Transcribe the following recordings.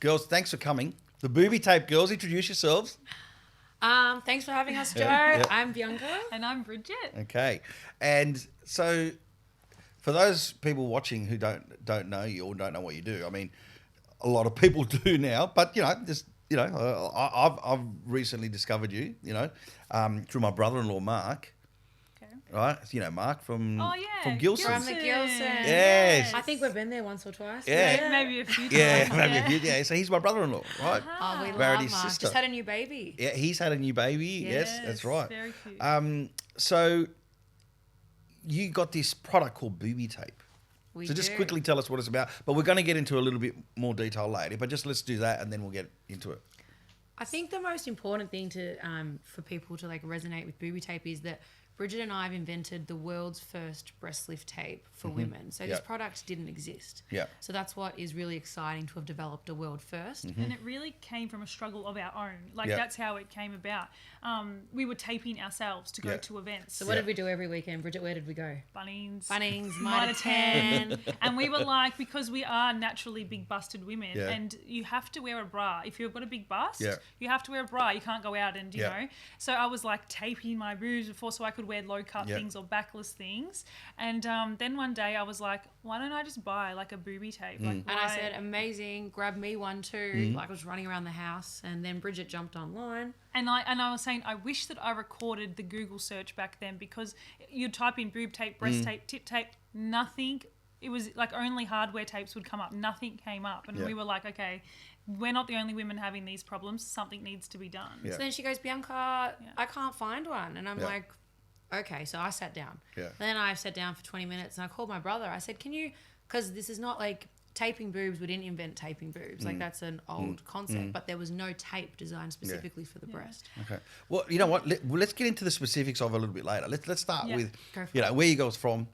Girls, thanks for coming. The Booby Tape girls, introduce yourselves. Thanks for having us, Joe. I'm Bianca. And I'm Bridget. Okay. And so for those people watching who don't know you or don't know what you do, I mean, a lot of people do now, but, I've recently discovered you, through my brother-in-law, Mark. Right, Mark from Gilson. From the Gilson. Yes. I think we've been there once or twice. Yeah. Maybe a few times. Maybe a few. Yeah, so he's my brother-in-law, right? Oh, we Verity's love Mark. sister. Just had a new baby. Yeah, he's had a new baby. Yes, that's right. Very cute. So you got this product called Booby Tape. We So just do. quickly tell us what it's about. But we're going to get into a little bit more detail later. But just let's do that and then we'll get into it. I think the most important thing to for people to resonate with Booby Tape is that Bridget and I have invented the world's first breast lift tape for women. So this product didn't exist. Yeah. So that's what is really exciting to have developed a world first. And it really came from a struggle of our own. Yeah. That's how it came about. We were taping ourselves to go to events. So what did we do every weekend? Bridget, where did we go? Bunnings, Mitre 10. And we were like, because we are naturally big busted women, Yeah. and you have to wear a bra. If you've got a big bust, Yeah. you have to wear a bra. You can't go out and, you Yeah. know. So I was like taping my boobs before so I could wear low cut Yeah. things or backless things. And then one day I was like, why don't I just buy like a booby tape? Like, And I why- said, amazing, grab me one too. Like I was running around the house, and then Bridget jumped online. And I was saying, I wish that I recorded the Google search back then, because you'd type in boob tape, breast tape, tip tape, nothing. It was like only hardware tapes would come up. Nothing came up. And Yeah. we were like, okay, we're not the only women having these problems. Something needs to be done. Yeah. So then she goes, Bianca, I can't find one. And I'm Yeah. like, okay. So I sat down. Yeah. Then I sat down for 20 minutes and I called my brother. I said, can you, because this is not like taping boobs. We didn't invent taping boobs. Like that's an old concept, but there was no tape designed specifically for the breast. Okay. Well, you know what? Let's get into the specifics of it a little bit later. Let's start with, Go for where you guys from,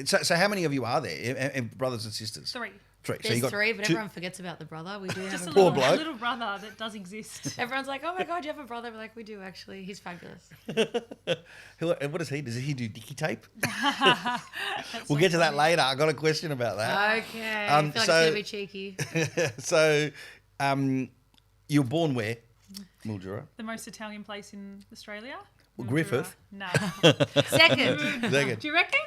So how many of you are there, and brothers and sisters? Three. Three. There's you got three, but two- everyone forgets about the brother. We do have Just a a Poor brother. bloke. little brother that does exist. Everyone's like, oh my God, you have a brother. We're like, we do actually. He's fabulous. What does he do? Does he do dicky tape? We'll get to that later. I got a question about that. Okay. I feel like it's going to be cheeky. So, you were born where? Mildura. The most Italian place in Australia. Well, Mildura. Griffith. No. Second. Second. Do you reckon?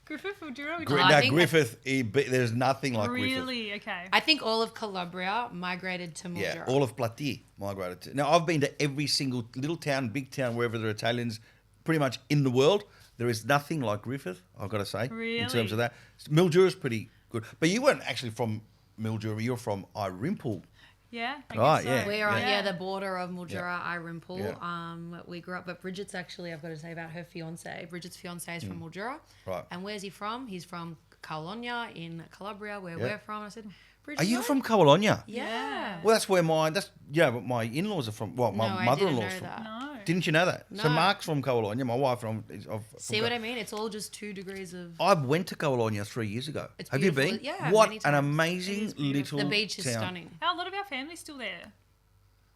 Griffith, Mildura? I think Griffith. There's nothing like Griffith. Really? Okay. I think all of Calabria migrated to Mildura. Yeah, all of Platy migrated to. Now, I've been to every single little town, big town, wherever there are Italians, pretty much in the world. There is nothing like Griffith, I've got to say, in terms of that. Mildura's pretty good. But you weren't actually from Mildura, you're from Irimple. Yeah. I Right, guess so. yeah. We're on the border of Mildura, Irimple. Yeah. We grew up, but Bridget's actually, I've got to say about her fiance. Bridget's fiance is from Mildura. Right. And where's he from? He's from Colonia in Calabria, where Yeah. we're from. I said, Bridget, Are you where? from Cowallonia? Yeah. Well, that's where but my in-laws are from. Well, my No, I mother-in-law's didn't know from. that. No. Didn't you know that? So No. Mark's from Cowallonia. My wife is See what I mean? It's all just 2 degrees of... I went to Cowallonia 3 years ago. It's Have you beautiful. been? Yeah, What many an times. amazing It is beautiful. little The beach is town. stunning. A lot of our family's still there.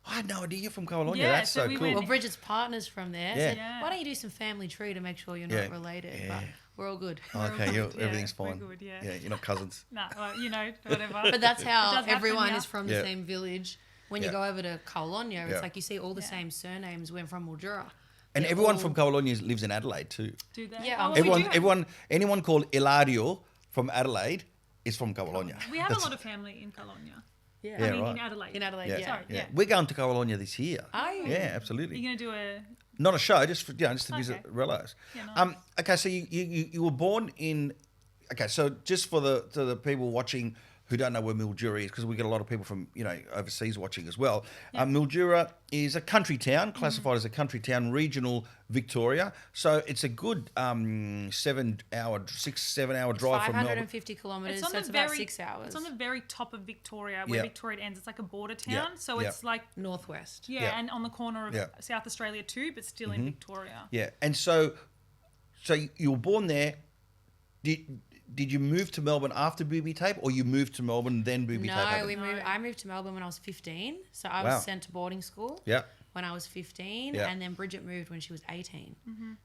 I had no idea you're from Cowallonia. Yeah, That's so so we cool. went- Well, Bridget's partner's from there. Yeah. So Yeah. why don't you do some family tree to make sure you're Yeah. not related? Yeah. But we're all good. Okay, good, yeah, everything's we're fine. good, yeah. Yeah, you're not cousins. No, well, whatever. But that's It how does happen, everyone yeah. is from the Yeah. same village. When you Yeah. go over to Colonia, it's Yeah. like you see all the Yeah. same surnames. We're from Mildura. And They're everyone all- from Cowallonia lives in Adelaide too. Do that. Yeah, Oh, well, Everyone, we do have- anyone called Eladio from Adelaide is from Cowallonia. We have a lot of family in Colonia. Yeah. Yeah, I mean, right. in Adelaide. In Adelaide, Yeah, yeah. Sorry, yeah. We're going to Cowallonia this year. Are you? Yeah, Are absolutely. you going to do a... Not a show, just to visit Okay. relatives. Yeah, nice. Okay, so you were born in. Okay, so just for the people watching who don't know where Mildura is, because we get a lot of people from overseas watching as well. Mildura is a country town, classified as a country town, regional Victoria. So it's a good 6-7 hour drive from Melbourne. 550 kilometres, so it's about 6 hours. It's on the very top of Victoria, where Yeah. Victoria ends. It's like a border town, Yeah. so Yeah. it's like Northwest. yeah, and on the corner of Yeah. South Australia too, but still in Victoria. Yeah, and so you were born there. Did you move to Melbourne after Booby Tape, or you moved to Melbourne then Booby Tape No, happened? I moved to Melbourne when I was 15. So I Wow. was sent to boarding school Yeah. when I was 15, Yeah. and then Bridget moved when she was 18.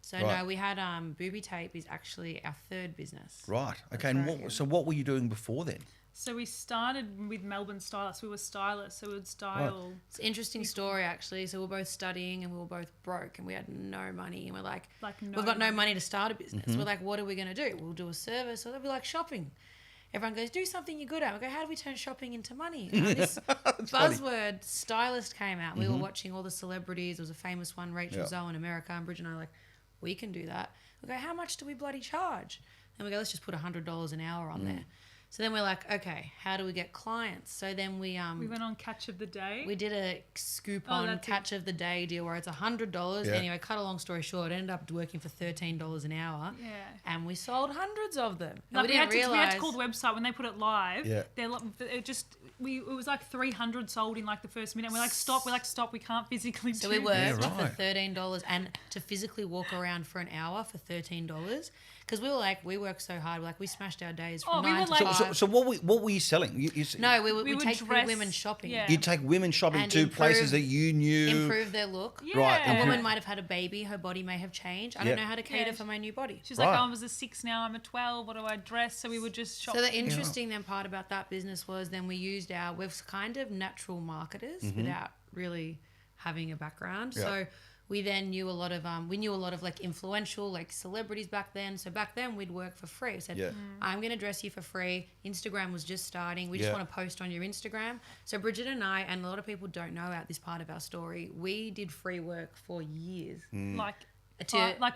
So Right. no, we had Booby Tape is actually our third business. Right. Okay. right, So what were you doing before then? So we started with Melbourne Stylist. We were stylists, so we would style. It's an interesting story, actually. So we were both studying and we were both broke and we had no money. And we're like we've got no money to start a business. We're like, what are we going to do? We'll do a service, or they'll be like shopping. Everyone goes, do something you're good at. We go, how do we turn shopping into money? And this buzzword stylist came out. We were watching all the celebrities. There was a famous one, Rachel Zoe in America, and Bridget and I were like, we can do that. We go, how much do we bloody charge? And we go, let's just put $100 an hour on there. So then we're like, okay, how do we get clients? So then we went on Catch of the Day. We did a scoop on Catch of the Day deal where it's $100. Anyway, cut a long story short, it ended up working for $13 an hour. Yeah. And we sold hundreds of them. Like we had to call the website when they put it live. Yeah. It was like 300 sold in like the first minute. And we're like, stop. We can't physically do this. So we worked for $13 and to physically walk around for an hour for $13. Because we were like, we worked so hard. We're like, we smashed our days from 9 to 5. So what were you selling? We would take women shopping. Yeah. You'd take women shopping to places that you knew. Improve their look. Yeah. Right. A woman might have had a baby. Her body may have changed. I don't know how to cater for my new body. She's like, I was a 6 now. I'm a 12. What do I dress? So we would just shop. So the interesting then part about that business was then we used we're kind of natural marketers without really having a background. Yeah. So we then knew a lot of like influential like celebrities back then. So back then we'd work for free. Said, I'm going to dress you for free. Instagram was just starting. We just want to post on your Instagram. So Bridget and I, and a lot of people don't know about this part of our story, we did free work for years. Like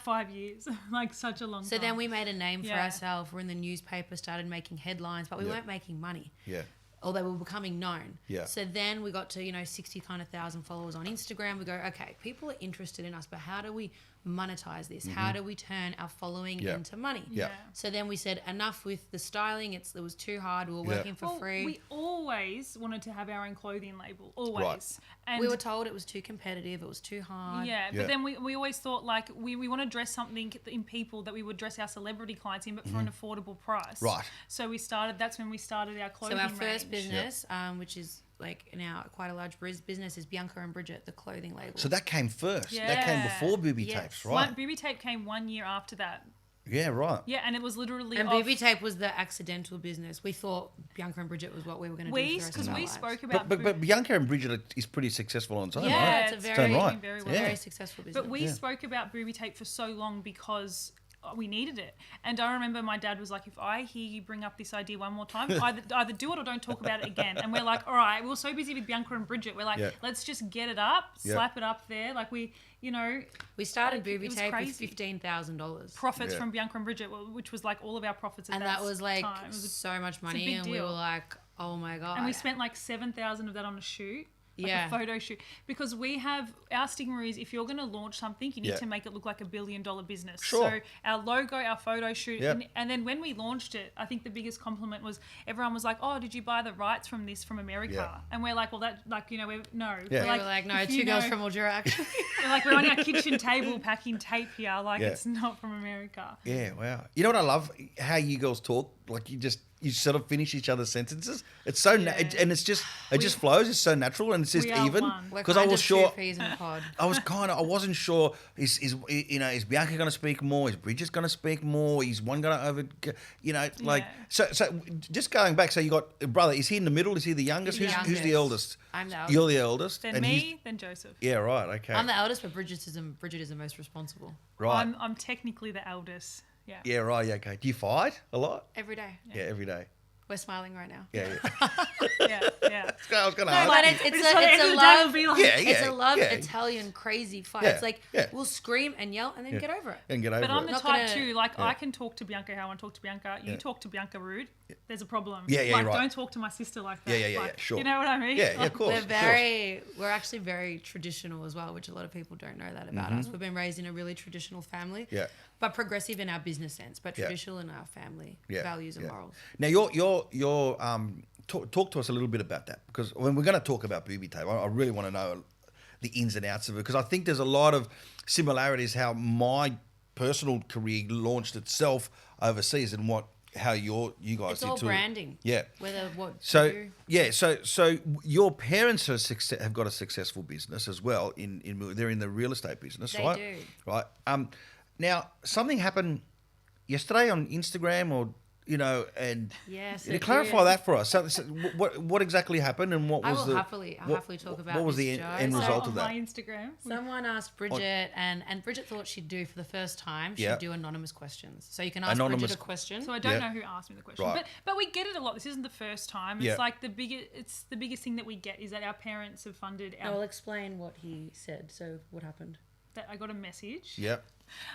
5 years, like such a long time. So then we made a name for ourselves. We're in the newspaper, started making headlines, but we weren't making money. Yeah. Although we were becoming known. Yeah. So then we got to, 60 kind of thousand followers on Instagram. We go, okay, people are interested in us, but how do we monetize this? How do we turn our following into money? Yeah. So then we said, enough with the styling. It was too hard. We were working for free. We always wanted to have our own clothing label, always. Right. And we were told it was too competitive. It was too hard. Yeah, but then we always thought like we want to dress something in people that we would dress our celebrity clients in, but for an affordable price. Right. So that's when we started our clothing range. So our first business, which is like now quite a large business, is Bianca and Bridgett, the clothing label. So that came first. Yeah. That came before Booby Tapes, right? Booby Tape came 1 year after that. Yeah, right. Yeah, and it was literally Booby Tape was the accidental business. We thought Bianca and Bridgett was what we were going to do for the rest of our lives. Spoke about but Bianca and Bridgett is pretty successful on its own, right? Yeah, it's a very successful business. But we spoke about Booby Tape for so long because we needed it. And I remember my dad was like, if I hear you bring up this idea one more time, either do it or don't talk about it again. And we're like, all right, we were so busy with Bianca and Bridgett. We're like, let's just get it up, slap it up there. Like we started Booby Tape with $15,000. Profits from Bianca and Bridgett, which was like all of our profits at that time. And that was like so much money. And we were like, oh my God. And we spent like $7,000 of that on a shoot. A photo shoot, because we have our stigma is if you're going to launch something, you need to make it look like $1 billion business. Sure. So our logo, our photo shoot, and then when we launched it, I think the biggest compliment was everyone was like, "Oh, did you buy the rights from America?" Yeah. And we're like, "Well, that we're no." Yeah. We're like, "No, two girls from Mildura actually." We're on our kitchen table packing tape here, it's not from America. Yeah, wow. You know what I love? How you girls talk, like you sort of finish each other's sentences. It's so and it just flows. It's so natural and it's just even. Because I was sure. I wasn't sure. Is Bianca going to speak more? Is Bridget's going to speak more? Is one going to So just going back. So you got a brother. Is he in the middle? Is he the youngest? Who's the eldest? I'm the eldest. You're the eldest. Then me. Then Joseph. Yeah. Right. Okay. I'm the eldest, but Bridget is the most responsible. Right. I'm technically the eldest. Yeah. Yeah, right. Yeah, okay. Do you fight a lot? Every day. Yeah, every day. We're smiling right now. Yeah. Yeah. I was going to ask. But it's a love Italian crazy fight. Yeah. It's like we'll scream and yell and then get over it. And get over it. But I'm the type too. Like I can talk to Bianca how I want to talk to Bianca. You talk to Bianca rude. There's a problem. Yeah, like, right. Don't talk to my sister like that. Yeah, sure. You know what I mean? Yeah, of course. We're actually very traditional as well, which a lot of people don't know that about us. We've been raised in a really traditional family. Yeah. But progressive in our business sense, but traditional in our family values and morals. Now, you're talk to us a little bit about that, because when we're going to talk about Booby Tape, I really want to know the ins and outs of it, because I think there's a lot of similarities how my personal career launched itself overseas and how you guys it's did all too. branding. Yeah. So your parents have got a successful business as well. They're in the real estate business, right? They do. Right. Now something happened yesterday on Instagram, or and yes, clarify that for us. So what exactly happened, and what was I'll happily talk about what was this, the end result of that? On my Instagram, someone asked Bridgett, and Bridgett thought she'd do for the first time. She'd do anonymous questions, so you can ask Bridgett a question. So I don't know who asked me the question, but we get it a lot. This isn't the first time. It's like the biggest thing that we get is that our parents have funded. I'll explain what he said. So what happened? That I got a message. Yep.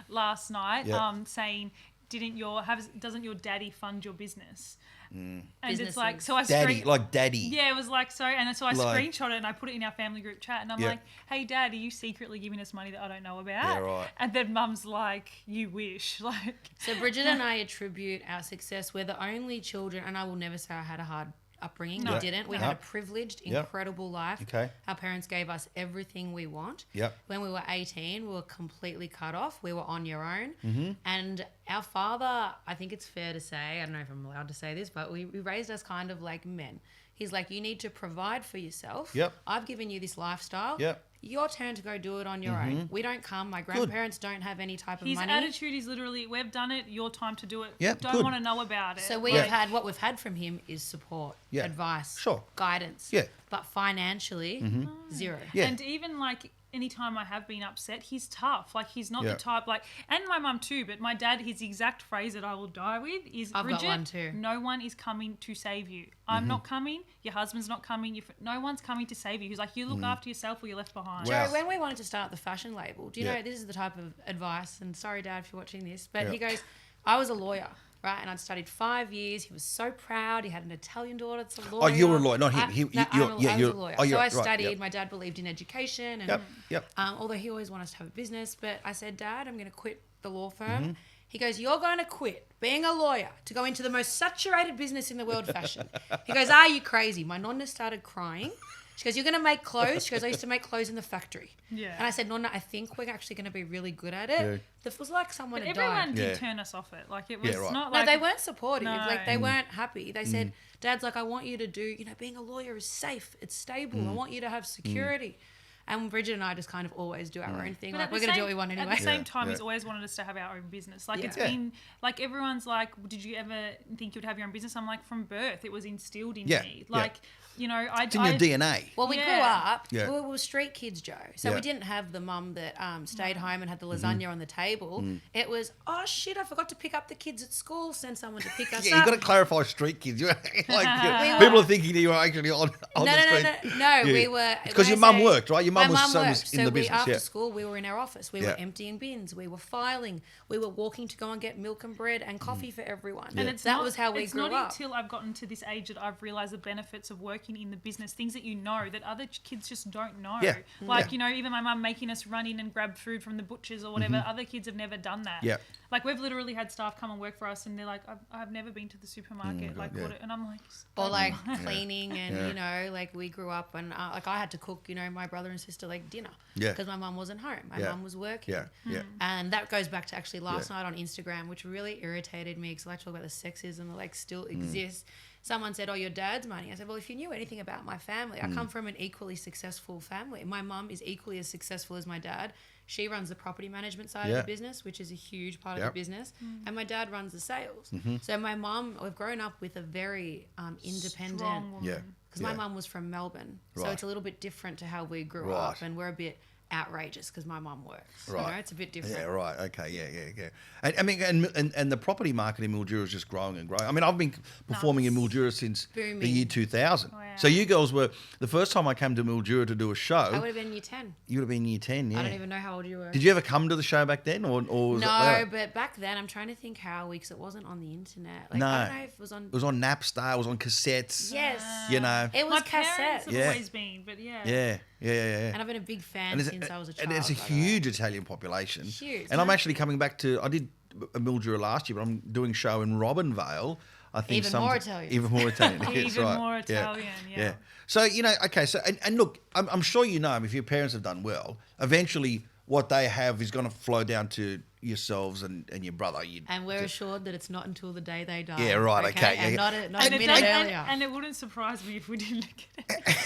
Last night, saying, doesn't your daddy fund your business? And Businesses. it's like, so I daddy. Yeah, it was like, so, and so I screenshot it and I put it in our family group chat, and I'm like, hey dad, are you secretly giving us money that I don't know about? Yeah, right. And then mum's like, you wish. Like, so Bridgett and I attribute our success. We're the only children, and I will never say I had a hard upbringing. No. We didn't. We had a privileged, incredible life. Okay. Our parents gave us everything we want. Yep. When we were 18, we were completely cut off. We were on your own. And our father, I think it's fair to say, I don't know if I'm allowed to say this, but we raised us kind of like men. He's like, you need to provide for yourself. Yep. I've given you this lifestyle. Yep. Your turn to go do it on your own. We don't come. My grandparents don't have any type of his money. attitude is literally, we've done it, your time to do it. Yep, Don't want to know about it. So what we've had from him is support, advice, guidance. Yeah. But financially, zero. Yeah. And even like anytime I have been upset, he's tough. Like he's not the type and my mum too, but my dad, his exact phrase that I will die with is, I've Bridgett, got one too. No one is coming to save you. I'm not coming. Your husband's not coming. No one's coming to save you. He's like, you look after yourself or you're left behind. Joe, when we wanted to start the fashion label, do you know, this is the type of advice, and sorry dad if you're watching this, but he goes, I was a lawyer. Right, and I'd studied 5 years. He was so proud. He had an Italian daughter that's a lawyer. Oh, you were a lawyer, not him. I was a lawyer. Oh, so I right, studied. My dad believed in education, and Yep. although he always wanted us to have a business, but I said, Dad, I'm going to quit the law firm. He goes, you're going to quit being a lawyer to go into the most saturated business in the world, fashion. He goes, are you crazy? My nonna started crying. She goes, you're going to make clothes? She goes, I used to make clothes in the factory. Yeah. And I said, Nonna, I think we're actually going to be really good at it. It was like someone had died. Everyone did turn us off it. Like, it was not No, like... they weren't supportive. No. Like, they weren't happy. They said, Dad's like, I want you to do, being a lawyer is safe. It's stable. I want you to have security. And Bridgett and I just kind of always do our own thing. But like, we're going to do what we want anyway. At the same time, he's always wanted us to have our own business. Like, it's been... Like, everyone's like, did you ever think you'd have your own business? I'm like, from birth, it was instilled in me. Like... You know, it's in your DNA. Well, we grew up. We were street kids, Joe. So we didn't have the mum that stayed home and had the lasagna on the table. It was, oh shit, I forgot to pick up the kids at school. Send someone to pick us up. You've got to clarify street kids. People are thinking you were actually on the street. No, we were. Because your mum worked, right? Your mum was in the business. After school, we were in our office. We were emptying bins. We were filing. We were walking to go and get milk and bread and coffee for everyone. And that was how we grew up. It's not until I've gotten to this age that I've realised the benefits of working in the business, things that you know that other kids just don't know. Like, even my mum making us run in and grab food from the butchers or whatever. Other kids have never done that. Like, we've literally had staff come and work for us and they're like, I've never been to the supermarket. And I'm like... Or like cleaning and, like we grew up and like I had to cook, my brother and sister like dinner because my mum wasn't home. My mum was working. And that goes back to actually last night on Instagram, which really irritated me because I talk about the sexism that like still exists. Someone said, oh, your dad's money. I said, well, if you knew anything about my family, I come from an equally successful family. My mum is equally as successful as my dad. She runs the property management side of the business, which is a huge part of the business. And my dad runs the sales. So my mum, we've grown up with a very independent... Because my mum was from Melbourne. So it's a little bit different to how we grew up. And we're a bit outrageous because my mum works. Right. It's a bit different. Yeah, right. Okay, yeah. And, I mean, and the property market in Mildura is just growing and growing. I mean, I've been performing in Mildura since the year 2000. Wow. So you girls were, the first time I came to Mildura to do a show. I would have been year 10. You would have been year 10, yeah. I don't even know how old you were. Did you ever come to the show back then? Or was no, but back then, I'm trying to think how because it wasn't on the internet. Like, no. I don't know if it was on... It was on Napster, it was on cassettes. Yes. It was my cassettes. parents have always been, but Yeah. And I've been a big fan since I was a child. And it's a huge Italian population. Huge. And I'm actually coming back to, I did a Mildura last year, but I'm doing a show in Robinvale. I think Even more Italian. Even more Italian. More Italian, yeah. So, okay, so, and look, I'm sure if your parents have done well, eventually what they have is going to flow down to yourselves and your brother. And we're assured that it's not until the day they die. Yeah, right, okay. And not a minute earlier. And it wouldn't surprise me if we didn't get it.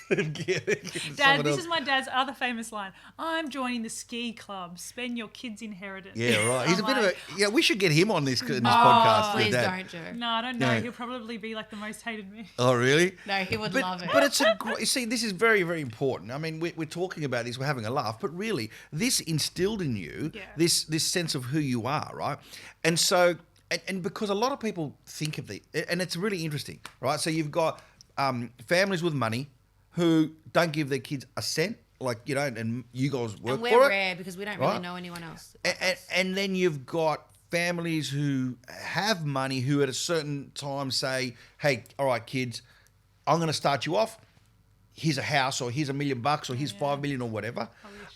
Dad, this is my dad's other famous line. I'm joining the ski club. Spend your kid's inheritance. Yeah, right. He's a bit of a... Yeah, we should get him on this podcast. Please don't, Joe. No, I don't know. Yeah. He'll probably be like the most hated me. Oh, really? No, he would love it. But it's a great... See, this is very, very important. I mean, we're talking about this, we're having a laugh, but really, this instilled in you this sense of who you are, right? And so... And because a lot of people think of and it's really interesting, right? So you've got families with money who don't give their kids a cent, like, you know, and you guys work for it. And we're rare because we don't really know anyone else. And then you've got families who have money who at a certain time say, hey, all right, kids, I'm going to start you off. Here's a house, or here's $1 million, or here's 5 million, or whatever.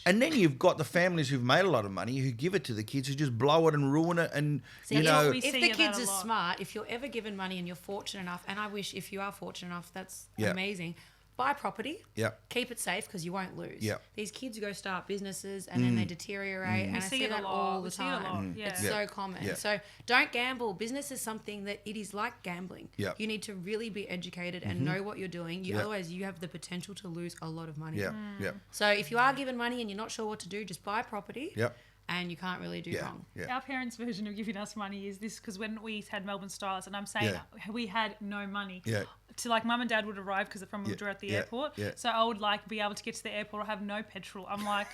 And then you've got the families who've made a lot of money who give it to the kids who just blow it and ruin it. And you know, if the kids are smart, if you're ever given money and you're fortunate enough, and I wish if you are fortunate enough, that's amazing. Buy property. Keep it safe because you won't lose. These kids go start businesses and then they deteriorate, and I see that all the time. It's so common. So don't gamble. Business is something that it is like gambling. You need to really be educated and know what you're doing. Otherwise, you have the potential to lose a lot of money. So if you are given money and you're not sure what to do, just buy property. And you can't really do wrong. Our parents' version of giving us money is this, because when we had Melbourne Stylist, and I'm saying we had no money. To like mum and dad would arrive because from Mildura at the airport. So I would like be able to get to the airport or have no petrol. I'm like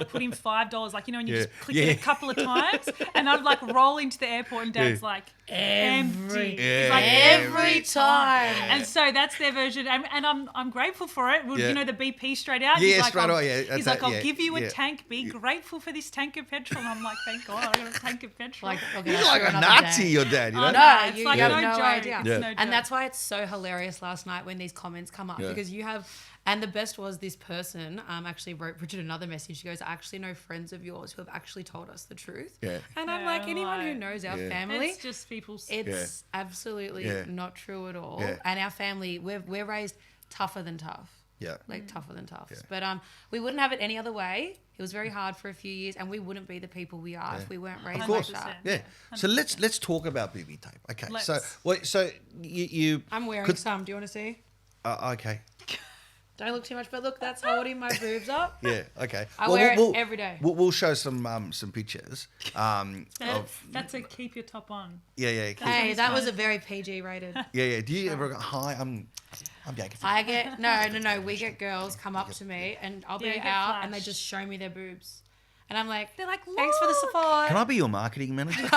putting $5, like, you know, when you just click it a couple of times, and I'd like roll into the airport and dad's like empty. Every time. And so that's their version, and I'm grateful for it. You know, the BP straight out. He's like, I'll give you a tank. Be grateful for this tank of petrol. And I'm like, thank God I got a tank of petrol. He's like a Nazi, your dad. You know? No, it's like no joke. idea. No joke. And that's why it's so hilarious last night when these comments come up, because you have, and the best was this person actually wrote Bridgett another message. She goes, I actually know friends of yours who have actually told us the truth. And I'm like, anyone who knows our family, it's just people's. It's absolutely not true at all. And our family, we're raised tougher than tough. Like tougher than tough. But we wouldn't have it any other way. It was very hard for a few years, and we wouldn't be the people we are if we weren't raised like that. So let's talk about Booby Tape. Okay. So you I'm wearing some. Do you want to see? Okay. Don't look too much, but look, that's holding my boobs up. Okay. I wear it every day. We'll show some pictures. That's a keep your top on. Hey, that was a very PG rated. Do you ever go, hi, I'm Bianca. I get no. We get girls come up to me, and I'll be out, and they just show me their boobs. And I'm like, they're like, thanks for the support. Can I be your marketing manager?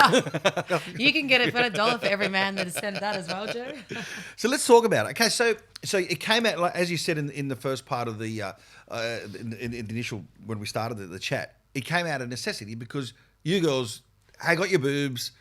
You can get it for $1 for every man that has sent that as well, Joe. So let's talk about it. Okay, so it came out, like, as you said in the first part of the in the initial, when we started the chat, it came out of necessity because you girls, hey, got your boobs.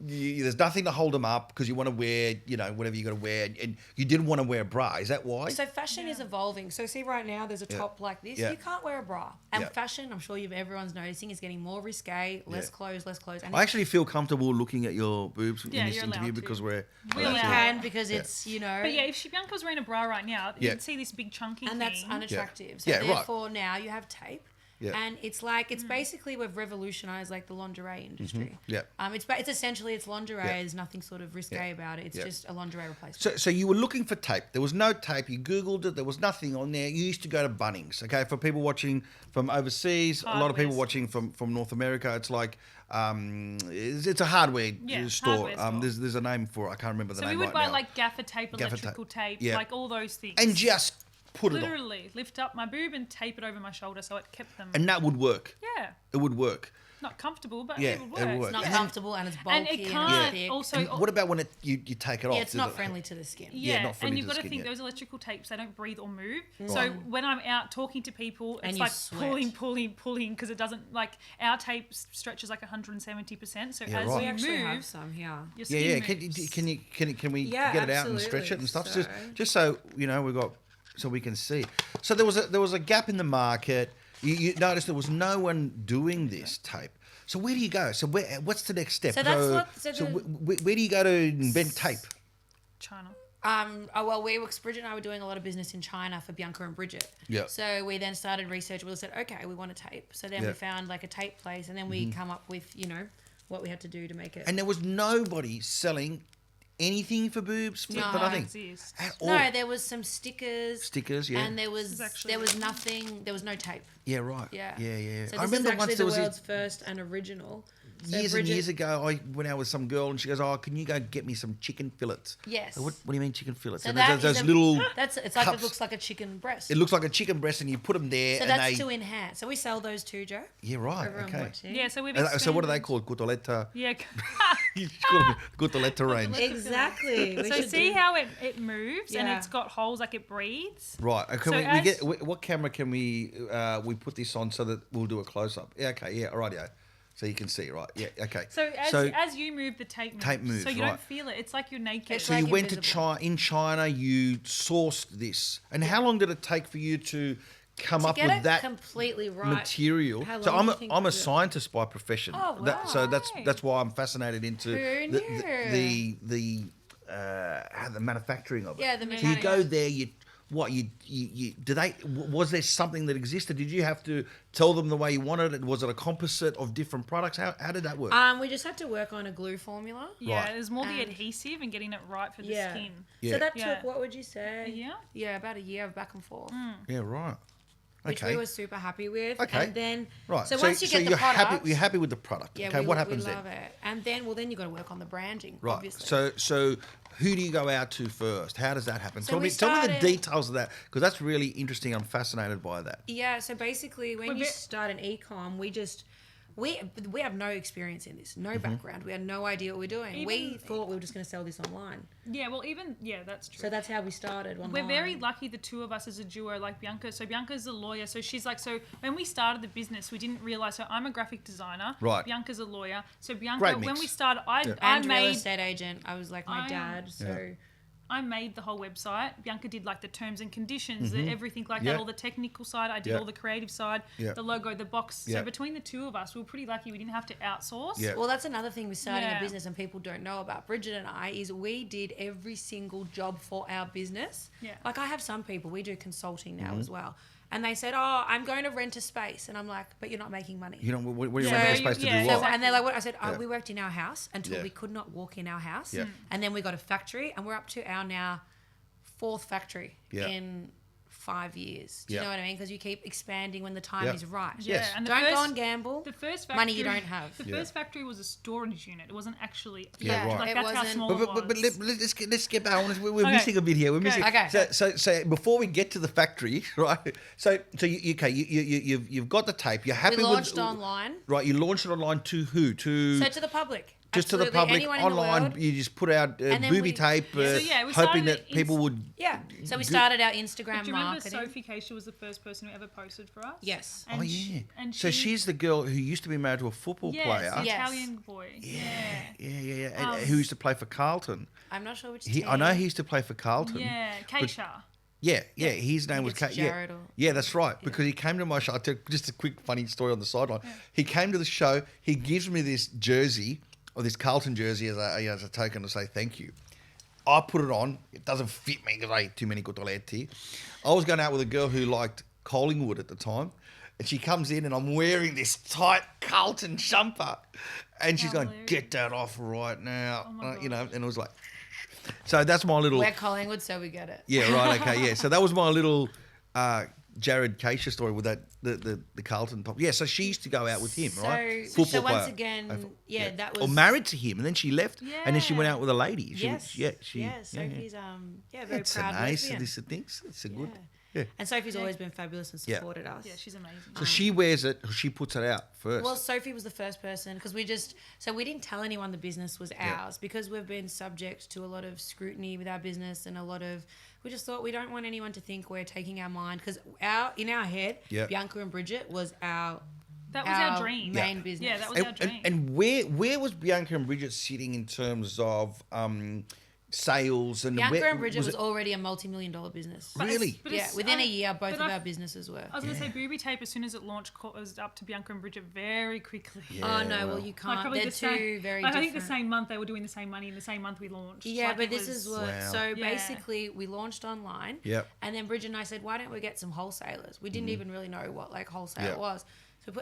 There's nothing to hold them up because you want to wear, you know, whatever you got to wear, and you didn't want to wear a bra. Is that why? So fashion is evolving. So see, right now there's a top like this. You can't wear a bra. And fashion, I'm sure everyone's noticing, is getting more risque, less clothes. And I actually feel comfortable looking at your boobs in this interview because we can, because it's, you know. But if Bianca was wearing a bra right now, you'd see this big chunky thing. And that's unattractive. So therefore now you have tape. And it's like, it's basically, we've revolutionized like the lingerie industry. It's essentially, it's lingerie. There's nothing sort of risque about it. It's just a lingerie replacement. So you were looking for tape. There was no tape. You Googled it. There was nothing on there. You used to go to Bunnings. Okay, for people watching from overseas, a lot of people watching from North America, it's like, it's a hardware store. There's a name for it. I can't remember the name right now. So we would buy like gaffer tape, electrical tape, like all those things. And just put literally lift up my boob and tape it over my shoulder so it kept them. And that would work. It would work. Not comfortable, but it would work. It's not comfortable, and it's bulky. And it can't also. And what about when you take it off? It's not friendly to the skin. Not friendly and you've to got the to think skin, those electrical tapes, they don't breathe or move. So when I'm out talking to people, it's like pulling because it doesn't, like, our tape stretches like 170%. So as we you actually move, have some here. Your skin moves. Can we get it out and stretch it and stuff? Just so you know, so we can see. So there was a gap in the market. You noticed there was no one doing this tape. So where do you go? So what's the next step? So that's where do you go to invent tape? China. Bridgett and I were doing a lot of business in China for Bianca and Bridgett. So we then started research. We said, okay, we want a tape. So then we found like a tape place, and then we come up with, you know, what we had to do to make it. And there was nobody selling anything for boobs? No, for nothing. Exist. No, there was some stickers. Yeah. And there was nothing. There was no tape. Yeah, right. Yeah. Yeah. So I this remember is actually once the there was world's first and original. So years and years ago, I went out with some girl and she goes, "Oh, can you go get me some chicken fillets?" Yes. What do you mean chicken fillets? So and that those is little it's like cups. it looks like a chicken breast. It looks like a chicken breast, and you put them there. So and that's they, to enhance. So we sell those too, Joe. Yeah, right. Everyone Okay. watching. Yeah, so we've So what are they expanded. called? Cotoletta. Yeah. You call them Cotoletta range. Exactly. We So should see do- how it moves and Yeah. it's got holes like it breathes. Right. Okay. So we as- get what camera can we put this on so that we'll do a close up? Yeah. Okay. Yeah. All right. Yeah. So you can see, right? Yeah. Okay. So as you move, the tape moves. Tape moves, so you right. don't feel it. It's like you're naked. It's So like you went to invisible. China. In China, you sourced this, and how long did it take for you to come up get with it that completely right. material? How So long I'm do a, you think I'm a was it? scientist by profession. Oh, So wow. that's why I'm fascinated into Who the manufacturing of it. Yeah, the So you mechanics. go there, you was there something that existed? Did you have to tell them the way you wanted it? Was it a composite of different products? How did that work? We just had to work on a glue formula. yeah, Right. there's more the And- adhesive and getting it right for the Yeah. skin. Yeah. So that Yeah. took, what would you say? Yeah. Yeah, about a year of back and forth. Yeah, right. Which Okay. we were super happy with. Okay. And then, Right. So once you get the you're product, you're happy with the product. yeah, Okay. we, What happens we love then? it. And then, then you got to work on the branding, Right. obviously. So who do you go out to first? How does that happen? So tell we me the started- details of that, because that's really interesting. I'm fascinated by that. Yeah, so basically when We're you ve- start an e-com, we have no experience in this, no Mm-hmm. background. We had no idea what we were doing. we Even- thought we were just going to sell this online. Yeah, well, that's true. So that's how we started online. We're very lucky, the two of us as a duo, like Bianca. So Bianca's a lawyer. So she's like, so when we started the business, we didn't realize. So I'm a graphic designer. Right. Bianca's a lawyer. So Bianca, Great when mix. we started, I and real made estate agent. I was like my I am- dad. So I made the whole website. Bianca did like the terms and conditions, everything like Yeah. that, all the technical side. I did Yeah. all the creative side, Yeah. the logo, the box. Yeah. So between the two of us, we were pretty lucky. We didn't have to outsource. Yeah. well, that's another thing with starting Yeah. a business and people don't know about. Bridgett and I is we did every single job for our business. Yeah. Like I have some people, we do consulting now as well. And they said, "Oh, I'm going to rent a space." And I'm like, "But you're not making money." You know, what are you Yeah. renting a space to Yeah. do So, what? and they're like, "What?" I said, Yeah. "We worked in our house until Yeah. we could not walk in our house, Yeah. and then we got a factory, and we're up to our now 4th factory Yeah. in 5 years. Do you Yeah. know what I mean? Because you keep expanding when the time Yeah. is right. Yeah, Yes. and the Don't first, go and gamble. The first factory, Money you don't have. The Yeah. first factory was a storage unit. It wasn't actually. Yeah, right. Like It that's how wasn't- small But, it but, but was. let's get back on. We're Okay. missing a bit here. We're missing. Okay. So before we get to the factory, right? So you've got the tape. You're happy We launched with online. Right. You launched it online to who? So to the public. Just to the Absolutely public anyone in the online. world. You just put out And then booby we- tape, Yeah. So, yeah, we hoping started that it people in- would. Yeah. So we started our Instagram Do you remember marketing. Sophie Keisha was the first person who ever posted for us? Yes. And Oh she- yeah. and So she- she's the girl who used to be married to a football yes, player. the Yes. Italian boy. Yeah. And who used to play for Carlton. I'm not sure which I know he used to play for Carlton. Yeah, Keisha. Yeah. His name was it's yeah. Jared or- Yeah, that's right. Because he came to my show. I'll tell you just a quick funny story on the sideline. He came to the show. He gives me this jersey, or this Carlton jersey, as a token to say thank you. I put it on. It doesn't fit me because I ate too many cotolette. I was going out with a girl who liked Collingwood at the time. And she comes in and I'm wearing this tight Carlton jumper. And she's going, Hilarious. get that off right now. Oh my you know, and it was like... So that's my little... We're Collingwood, so we get it. Yeah, right, okay, yeah. So that was my little Jared Keisha story with that the Carlton pop. Yeah, so she used to go out with him, right? So once player. again, yeah, that Or was married to him, and then she left, and then she went Yeah. out with a lady. She, Yes. yeah, Sophie's very It's proud a nice lesbian. these things. It's a good. Yeah. Yeah. And Sophie's always been fabulous and Yeah. supported us. Yeah, she's amazing. So she wears it. She puts it out first. Well, Sophie was the first person because we didn't tell anyone the business was ours because we've been subject to a lot of scrutiny with our business and we just thought we don't want anyone to think we're taking our mind because in our head, Yeah. Bianca and Bridgett was our dream. main business. Yeah, that was our dream. and where was Bianca and Bridgett sitting in terms of sales and Bianca where, and Bridgett was it- already a multi-million-dollar business. But Really? it's- but Yeah, it's- within a I- year, both but of I- our businesses were. I was going to say, Booby Tape, as soon as it launched, was up to Bianca and Bridgett very quickly. Oh, no, well, well. you Like can't. probably They're the same, two very like, different. I think the same month they were doing the same money in the same month we launched. Yeah, Like, but it this was- is what. Wow. So Yeah. basically, we launched online. Yep. And then Bridget and I said, why don't we get some wholesalers? We didn't even really know what wholesale Yeah. was.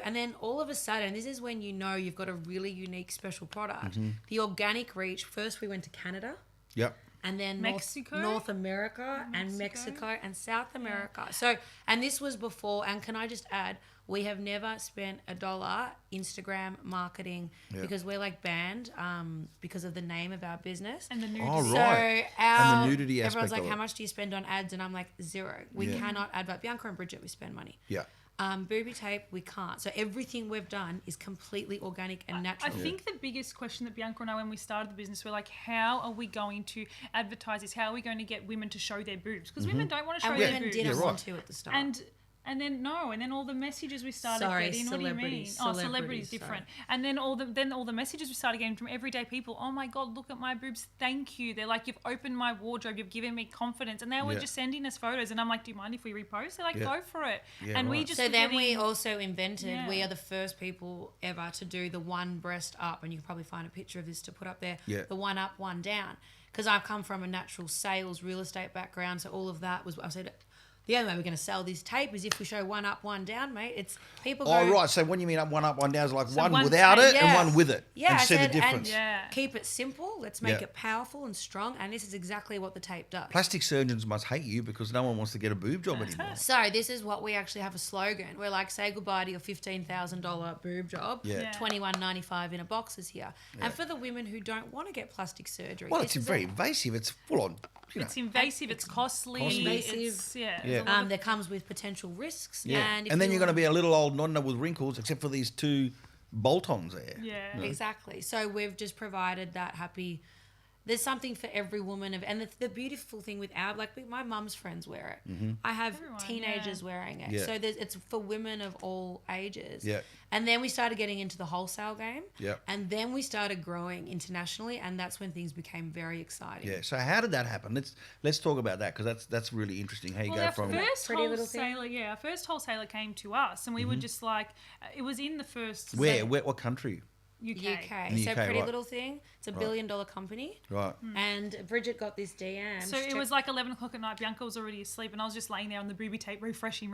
And then all of a sudden, this is when you know you've got a really unique special product. The organic reach. First, we went to Canada. Yep. And then Mexico? North America and Mexico and South America. So, and this was before, and can I just add, we have never spent $1 Instagram marketing because we're like banned because of the name of our business. And the nudity. Oh, right. So And the nudity aspect everyone's like, of it. how much do you spend on ads? And I'm like, 0. We cannot advert. Bianca and Bridgett, we spend money. Yeah. Booby Tape, we can't. So everything we've done is completely organic and natural. I think the biggest question that Bianca and I, when we started the business, we're like, how are we going to advertise this? How are we going to get women to show their boobs? Because women don't want to show their boobs. And women didn't want to at the start. And then all the messages we started getting. What do you mean? Celebrities different. Sorry. And then all the messages we started getting from everyday people. Oh my God, look at my boobs. Thank you. They're like, you've opened my wardrobe. You've given me confidence. And they were just sending us photos. And I'm like, do you mind if we repost? They're like, go for it. Yeah, and right. we just So then we also invented. Yeah. We are the first people ever to do the one breast up, and you can probably find a picture of this to put up there. Yeah. The one up, one down. Because I've come from a natural sales, real estate background, so all of that was. I said, the only way we're going to sell this tape is if we show one up, one down, mate. It's people go... Oh, right. So when you mean one up, one down, it's like one one without tape, it and one with it. Yeah, And I see the said, difference. and keep it simple. Let's make it powerful and strong. And this is exactly what the tape does. Plastic surgeons must hate you because no one wants to get a boob job anymore. So this is what we actually have a slogan. We're like, say goodbye to your $15,000 boob job. Yeah. $21.95 in a box is here. Yeah. And for the women who don't want to get plastic surgery. Well, it's very invasive. It's full on. It's invasive. It's costly. Invasive. There comes with potential risks. Yeah. And then you're going to be a little old nonna with wrinkles, except for these 2 bolt-ons there. Yeah. Exactly. So we've just provided that happy... There's something for every woman. And the beautiful thing with my mum's friends wear it. Mm-hmm. I have teenagers wearing it. Yeah. So it's for women of all ages. Yeah. And then we started getting into the wholesale game. Yeah. And then we started growing internationally. And that's when things became very exciting. Yeah. So how did that happen? Let's talk about that because that's really interesting. How you go from... Our first wholesaler came to us and we were just like, it was in the first... Where? What country? UK. So Pretty Little Thing. It's a $1 billion company. Right. And Bridgett got this DM. So it was like 11 o'clock at night. Bianca was already asleep and I was just laying there on the Booby Tape refreshing.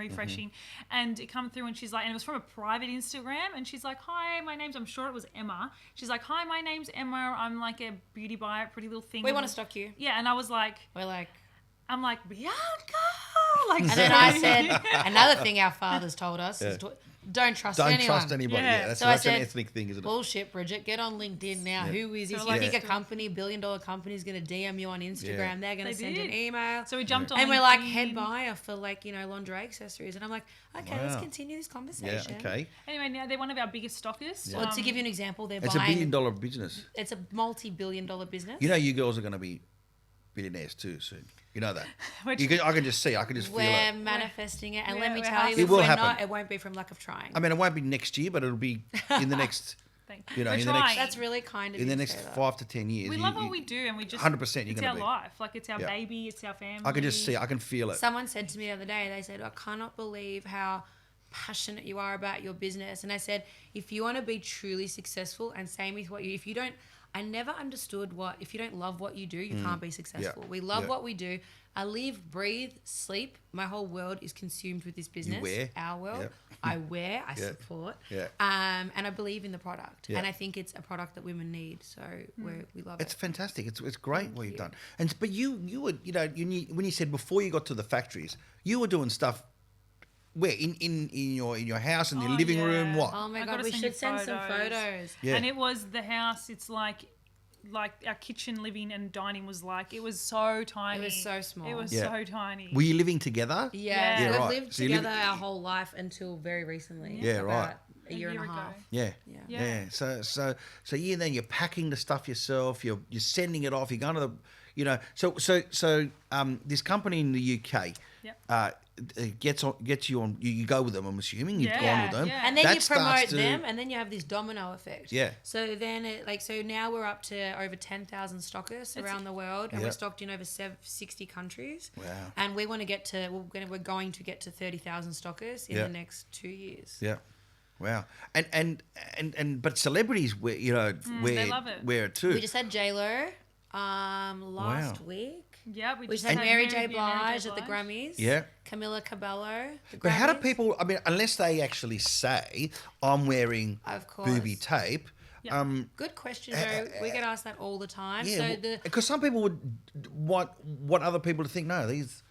And it come through and she's like, and it was from a private Instagram. And she's like, hi, I'm sure it was Emma. She's like, hi, my name's Emma. I'm like a beauty buyer at Pretty Little Thing. We want to stock you. Yeah. And I was like... I'm like, Bianca! And then I said, another thing our fathers told us is don't trust anyone. Don't trust anybody. Yeah. That's an ethnic thing, isn't it? Bullshit, Bridgett. Get on LinkedIn now. Who is this? So you think a company, $1 billion company is going to DM you on Instagram. They're going to send an email. So we jumped on and we're like head buyer for lingerie accessories. And I'm like, okay, let's continue this conversation. Yeah, okay. Anyway, now they're one of our biggest stockers. Well, to give you an example, it's buying... It's a $1 billion business. It's a multi-billion-dollar business. You know you girls are going to be billionaires too soon. You know that. I can just see. I can just feel it. We're manifesting it, and let me tell you, it will happen. It won't be from lack of trying. I mean, it won't be next year, but it'll be in the next. In the next. That's really kind of in the next 5 to 10 years. We love what we do, and we just 100%. It's our life, like it's our baby, it's our family. I can just see. I can feel it. Someone said to me the other day. They said, "I cannot believe how passionate you are about your business." And I said, if you want to be truly successful, and same with if you don't. I never understood if you don't love what you do, you can't be successful. We love what we do. I live, breathe, sleep. My whole world is consumed with this business. You wear. Our world. I wear, I support. Yeah. And I believe in the product. And I think it's a product that women need. So we love it. It's fantastic. It's great what you've done. But you were, when you said before you got to the factories, you were doing stuff where in your house, in your living room, what? Oh my God, we should send some photos. Yeah. And it was the house. It's like our kitchen, living, and dining was it was so tiny. It was so small. It was so tiny. Were you living together? Yeah, yeah, we've right. lived together our whole life until very recently. Yeah, right. A year and a half. Yeah. So then you're packing the stuff yourself. You're sending it off. You're going to the, So this company in the UK. Yep. Gets you on. You go with them. I'm assuming you've gone with them, and then you promote them, and then you have this domino effect. Yeah. So then, so now we're up to over 10,000 stockers around the world, and we're stocked in over 60 countries. Wow. And we want to get to. We're going to get to 30,000 stockers in the next 2 years. Yeah. Wow. But celebrities wear they love it. wear it too. We just had J-Lo last week. Yeah, we just had Mary J. Blige at the Grammys. Yeah. Camila Cabello. But how do people? I mean, unless they actually say, "I'm wearing of course. Booby Tape," Good question, Joe. We get asked that all the time. Yeah, because some people would want other people to think, no, these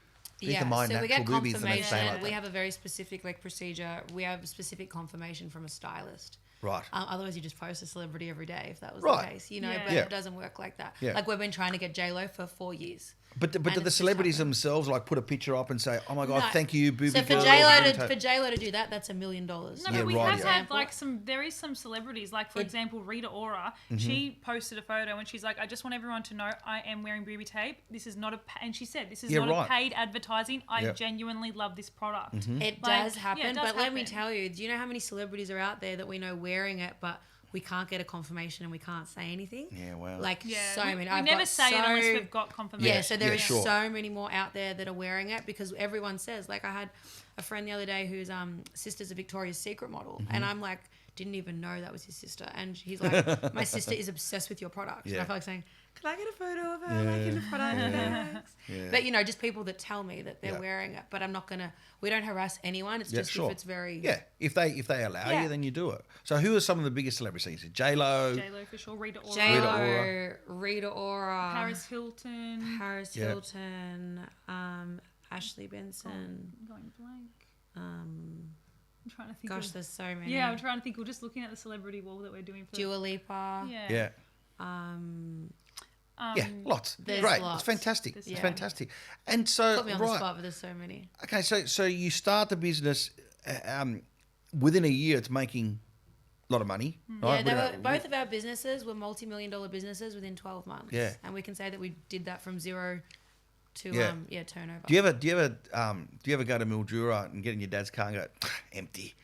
are my so we natural get boobies, and they stay like we that. have a very specific procedure. We have specific confirmation from a stylist. Right. Otherwise, you just post a celebrity every day if that was Right. the case, but it doesn't work like that. Yeah. Like we've been trying to get J-Lo for 4 years. But do the celebrities themselves put a picture up and say, "Oh my God, thank you, Booby So girl." for J-Lo to do that, that's $1 million. No, but we have had there is some celebrities, like for example, Rita Ora. She posted a photo and she's like, "I just want everyone to know I am wearing Booby Tape. This is not and she said this is not a paid advertising. I genuinely love this product." It does happen, but let me tell you, do you know how many celebrities are out there that we know wearing it, but we can't get a confirmation and we can't say anything? Yeah, wow. So many. We never say it unless we've got confirmation. Yeah, so there is so many more out there that are wearing it because everyone says, like I had a friend the other day whose sister's a Victoria's Secret model, and I'm like, didn't even know that was his sister. And he's like, my sister is obsessed with your product. And I felt like saying, can I get a photo of her liking the product? Yeah. But, just people that tell me that they're wearing it. But I'm not going to, we don't harass anyone. It's just if it's very... Yeah, if they allow you, then you do it. So who are some of the biggest celebrities? J-Lo? J-Lo for sure, Rita Ora. J-Lo, Rita Ora. Paris Hilton. Ashley Benson. I'm going blank. I'm trying to think. Gosh, there's so many. Yeah, I'm trying to think. We're just looking at the celebrity wall that we're doing for Dua Lipa. Yeah. Lots. Great. Lots. It's fantastic. It's fantastic. And so, put me on the spot, but there's so many. Okay, so you start the business within a year. It's making a lot of money. Right? Yeah, both of our businesses were multi-million-dollar businesses within 12 months. Yeah, and we can say that we did that from zero to turnover. Do you ever go to Mildura and get in your dad's car and go empty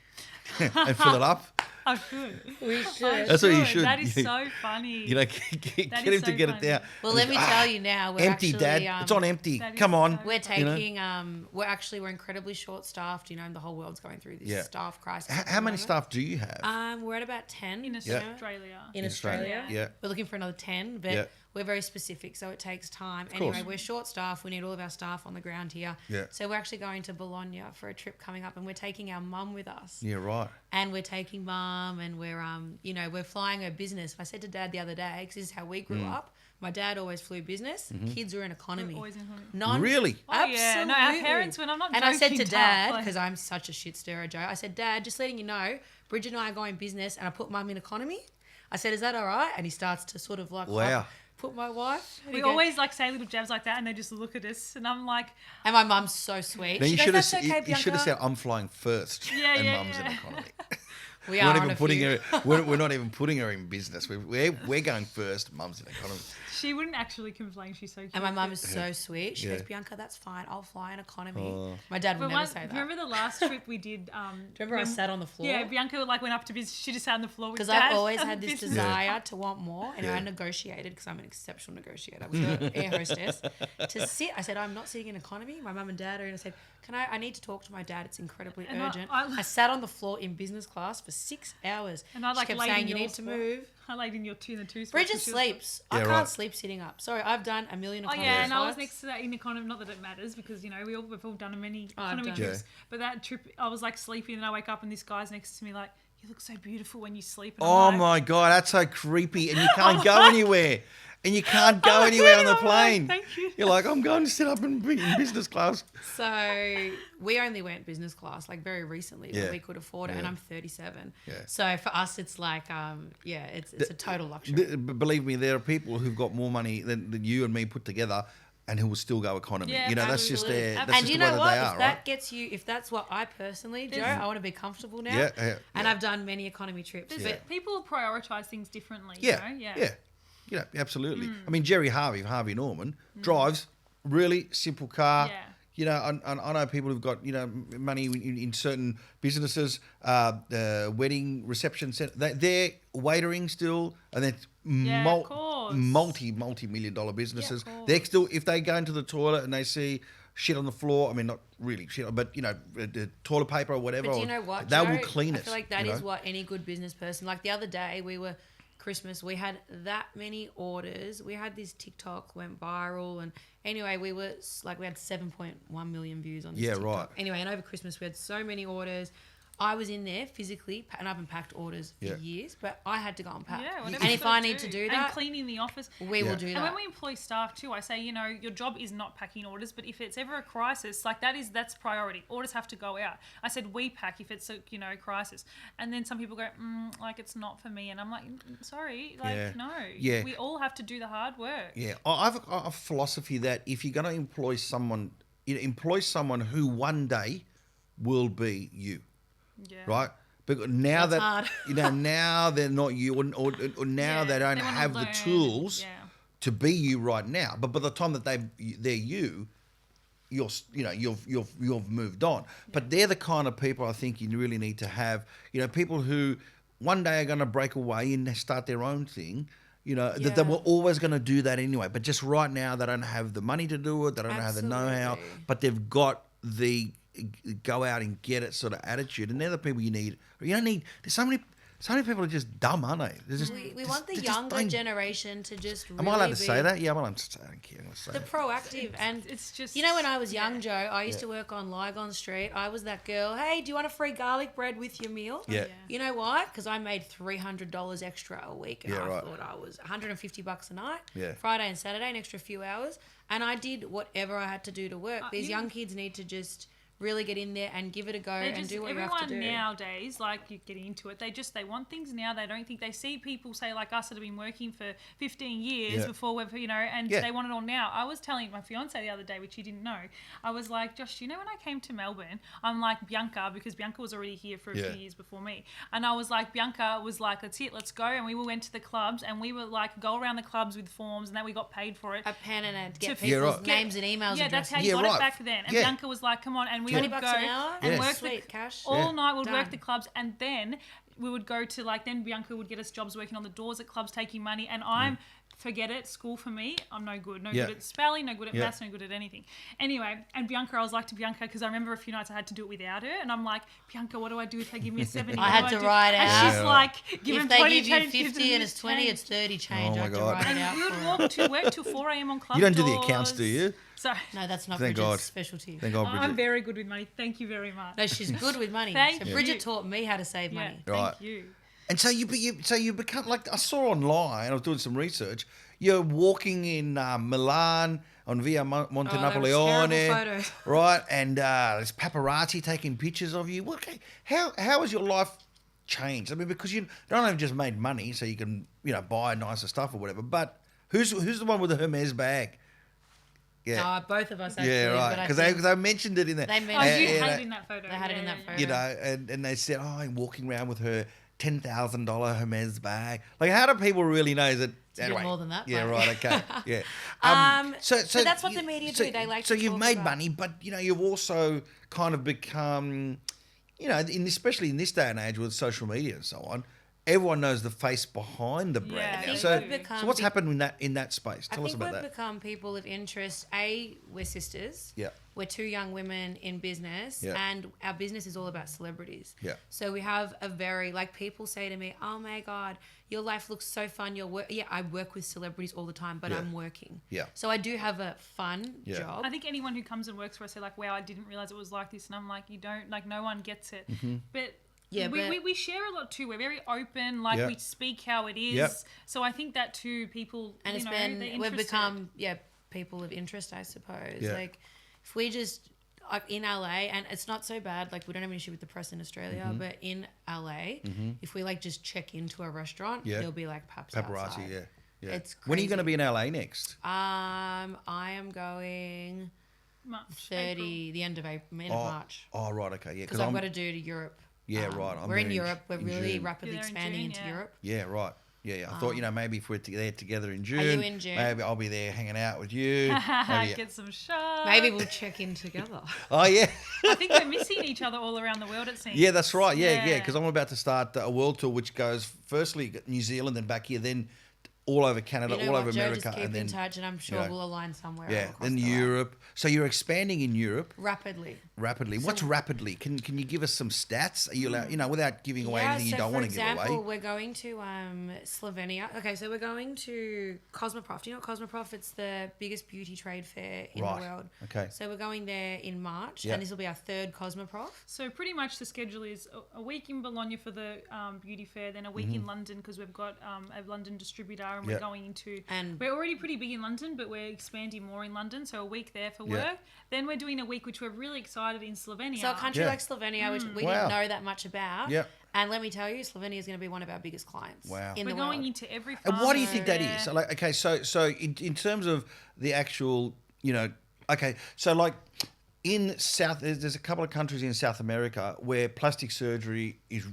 and fill it up? I should. We should. That's what you should. That is so funny. Get him to get it down. Well, let me tell you now. We're empty, actually, Dad. It's on empty. Come on. We're taking. We're incredibly short staffed. The whole world's going through this staff crisis. How many staff do you have? We're at about 10 in Australia. In Australia. Yeah. We're looking for another 10, but we're very specific, so it takes time. Anyway, we're short staffed. We need all of our staff on the ground here. Yeah. So we're actually going to Bologna for a trip coming up, and we're taking our mum with us. Yeah, right. And we're taking mum, and we're flying her business. I said to Dad the other day, because this is how we grew up. My dad always flew business. Kids are in economy. Always in economy. Really? Absolutely. Yeah. No, our parents went. I'm not joking. And I said to Dad, because I'm such a shit stirrer, Joe. I said, Dad, just letting you know, Bridget and I are going business, and I put mum in economy. I said, is that all right? And he starts to sort of put my wife. We always say little jabs like that, and they just look at us, and I'm like, and my mum's so sweet. Then you should have said, I'm flying first, and mum's in economy. We're not even putting her in business. We're going first. Mum's in economy. She wouldn't actually complain. She's so cute. And my mum is so sweet. She goes, Bianca, that's fine. I'll fly in economy. My dad would never say that. Remember the last trip we did? Do you remember I sat on the floor? Yeah, Bianca went up to business. She just sat on the floor with Dad. Because I've always had this desire to want more. And I negotiated, because I'm an exceptional negotiator. I was an air hostess. To sit, I said, I'm not sitting in economy. My mum and Dad are in. I said, I need to talk to my dad. It's incredibly urgent. I sat on the floor in business class for 6 hours. And I she kept saying, you need to move. I laid in your two spots. Bridget sleeps. I can't sleep sitting up. Sorry, I've done a million economy flights. And I was next to that in economy. Not that it matters, because we've all done many economy trips. But that trip, I was sleeping, and I wake up and this guy's next to me you look so beautiful when you sleep. And my God, that's so creepy, and you can't go anywhere. And you can't go anywhere on the plane. Thank you. You're like, I'm going to sit up in business class. So we only went business class very recently when we could afford it, and I'm 37. Yeah. So for us, it's it's a total luxury. Believe me, there are people who've got more money than you and me put together, and who will still go economy. Yeah, that's just their. That's and just you the way know what? They are, if that gets you, if that's what I personally, Joe, I want to be comfortable now. And I've done many economy trips. But people prioritise things differently. Yeah, absolutely. I mean, Harvey Norman, drives really simple car. Yeah. I know people who've got, money in certain businesses, wedding reception center. They're waitering still, and they're multi-million-dollar businesses. They're still, if they go into the toilet and they see shit on the floor, I mean, not really shit, but, the toilet paper or whatever. But do you know what, They Joe? will clean it. I feel like that is what any good business person, like the other day, Christmas, we had that many orders. We had this TikTok went viral, and anyway, we had 7.1 million views on this TikTok. Right. Anyway, and over Christmas we had so many orders. I was in there physically, and I haven't packed orders for years, but I had to go and pack. Yeah, and if I need to do that, and cleaning the office, we will do that. And when we employ staff too, I say, your job is not packing orders, but if it's ever a crisis, like that's priority. Orders have to go out. I said we pack if it's a crisis, and then some people go, like it's not for me, and I'm like, sorry, like no, we all have to do the hard work. Yeah, I've a philosophy that if you're going to employ someone who one day will be you. Yeah. Right? Because now That's hard. Now they're not you, or now they don't have the tools to be you right now. But by the time that they're you, you've moved on. But they're the kind of people I think you really need to have. People who one day are going to break away and start their own thing. That they were always going to do that anyway. But just right now, they don't have the money to do it. They don't have the know-how. But they've got the go out and get it sort of attitude, and they're the people you need. You don't need. There's so many people are just dumb, aren't they? Just, we want the younger generation to just. Really am I allowed to say that? Yeah, I'm allowed to say. I don't care. The proactive, and it's just. When I was young, Joe, I used to work on Lygon Street. I was that girl. Hey, do you want a free garlic bread with your meal? Yeah. You know why? Because I made $300 extra a week, and I thought I was $150 a night. Yeah. Friday and Saturday, an extra few hours, and I did whatever I had to do to work. These young kids need to just really get in there and give it a go and do what you have to do. Everyone nowadays, like you're getting into it, they want things now. They don't think they see people say like us that have been working for 15 years before we've, and they want it all now. I was telling my fiance the other day, which he didn't know. I was like, Josh, when I came to Melbourne, I'm like Bianca, because Bianca was already here for a few years before me. And I was like, Bianca was like, that's it, let's go. And we went to the clubs and we were like, go around the clubs with forms, and then we got paid for it. A pen and get people's names and emails. Yeah, that's how you got it back then. And Bianca was like, come on, and we would go $20 an hour and work cash all night. We'd work the clubs, and then we would go to then Bianca would get us jobs working on the doors at clubs, taking money, and forget it, school for me, I'm no good. No good at spelling, no good at maths, no good at anything. Anyway, and Bianca, I was like to Bianca, because I remember a few nights I had to do it without her, and I'm like, Bianca, what do I do if they give me a 70? I had to write out. And she's like, give if them 20 they give you change, 50 and it's 20, it's 30 change. Oh I had to write it out. And we would walk to work till 4 a.m. on club You don't doors. do the accounts, do you? So, no, that's not Thank Bridget's God. specialty. Thank God, Bridget. I'm very good with money. Thank you very much. No, she's good with money. Thank so you. Bridget taught me how to save money. Right. Thank you. And so you become like I saw online. I was doing some research. You're walking in Milan on Via Monte Napoleone, right? And there's paparazzi taking pictures of you. How has your life changed? I mean, because you don't have just made money, so you can buy nicer stuff or whatever. But who's the one with the Hermes bag? Yeah, both of us actually. Yeah, right. Because they mentioned it in there. You had it in that photo. They had it in that photo. And they said, I'm walking around with her $10,000 Hermes bag. Like, how do people really know that? It's a bit more than that. Yeah, but. right. Okay. Yeah. So that's what the media do. They like. So to you've talk made about. money, but you've also kind of become, especially in this day and age with social media and so on. Everyone knows the face behind the brand now. So what's happened in that space? Tell us about that. I think we've become people of interest. We're sisters. Yeah. We're two young women in business, and our business is all about celebrities. Yeah. So we have people say to me, "Oh my God, your life looks so fun. I work with celebrities all the time, but I'm working. Yeah. So I do have a fun job. I think anyone who comes and works for us, they're like, wow, I didn't realize it was like this, and I'm like, you don't, no one gets it, but. Yeah, we share a lot too. We're very open. We speak how it is. Yep. So I think that too, people, and we've become people of interest, I suppose. Yeah. Like if we just in LA, and it's not so bad. Like we don't have an issue with the press in Australia, but in LA, if we just check into a restaurant, there'll be paparazzi. Outside. Yeah. It's crazy. When are you going to be in LA next? I am going the end of March. Oh, right. Okay. Yeah. Because I've got to do to Europe. Yeah, right. We're in Europe. We're really rapidly expanding into Europe. Yeah, right. Yeah. I thought, maybe if we're there together in June. Are you in June? Maybe I'll be there hanging out with you. Get some shots. Maybe we'll check in together. Oh, yeah. I think we're missing each other all around the world, it seems. Yeah, that's right. Yeah. Because I'm about to start a world tour, which goes firstly New Zealand, then back here, then all over Canada, you know all what, over Joe, America, just keep and then in touch, and I'm sure we'll align somewhere. Yeah, then Europe. So you're expanding in Europe rapidly. What's rapidly? Can you give us some stats? Are you allowed, without giving away anything you don't want to give away? For example, we're going to Slovenia. Okay, so we're going to Cosmoprof. Do you know what Cosmoprof? It's the biggest beauty trade fair in the world. Okay. So we're going there in March, and this will be our third Cosmoprof. So pretty much the schedule is a week in Bologna for the beauty fair, then a week in London because we've got a London distributor, and we're going into. And we're already pretty big in London, but we're expanding more in London. So a week there for work. Then we're doing a week, which we're really excited in Slovenia. So a country like Slovenia, which we didn't know that much about. Yeah. And let me tell you, Slovenia is going to be one of our biggest clients. Wow. We're going into every farm. And what do you think that is? So like, okay, so in terms of the actual, okay, so like in there's a couple of countries in South America where plastic surgery is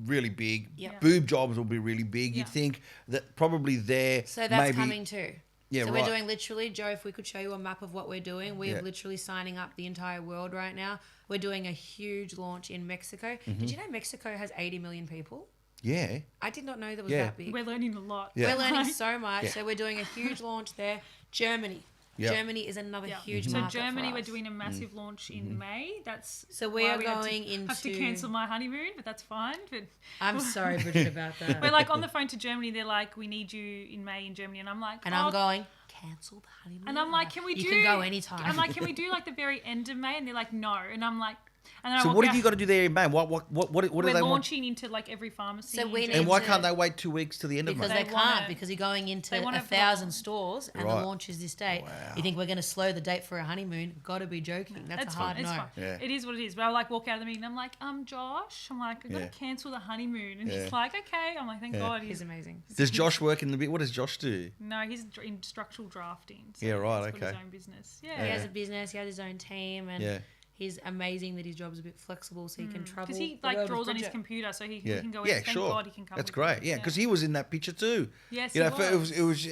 really big. Yep. Boob jobs will be really big. You'd think that probably there. So that's coming too. Yeah, so we're doing literally, Joe, if we could show you a map of what we're doing, we're literally signing up the entire world right now. We're doing a huge launch in Mexico. Did you know Mexico has 80 million people? Yeah. I did not know that was that big. We're learning a lot. Yeah. We're learning so much. Yeah. So we're doing a huge launch there. Germany. Yep. Germany is another huge market. So Germany, for us. we're doing a massive launch in May. That's so we are going into. Have to cancel my honeymoon, but that's fine. But I'm sorry, Bridgett, about that. We're like on the phone to Germany. They're like, "We need you in May in Germany," and I'm like, and I'm going. Cancel the honeymoon. And I'm like, "Can we do?" You can go anytime. I'm like, "Can we do like the very end of May?" And they're like, "No," and I'm like. So what have you got to do there in May? What do they want? We're launching into like every pharmacy. So and why can't they wait 2 weeks to the end of May? Because they can't, because you're going into 1,000 stores and the launch is this date. Wow. You think we're going to slow the date for a honeymoon? Got to be joking. That's a hard no. Fine. Yeah. It is what it is. But I like walk out of the meeting and I'm like, Josh, I'm like, I've got to cancel the honeymoon. And he's like, okay. I'm like, thank God. He's amazing. Does Josh work in the bit? What does Josh do? No, he's in structural drafting. So yeah, right, he's got his own business. Yeah. He has a business, he has his own team, and he's amazing that his job's a bit flexible, so he can travel. Because he draws on his computer, so he can go. Thank God he can come. That's great. Yeah, because he was in that picture too. Yes, he was. It was.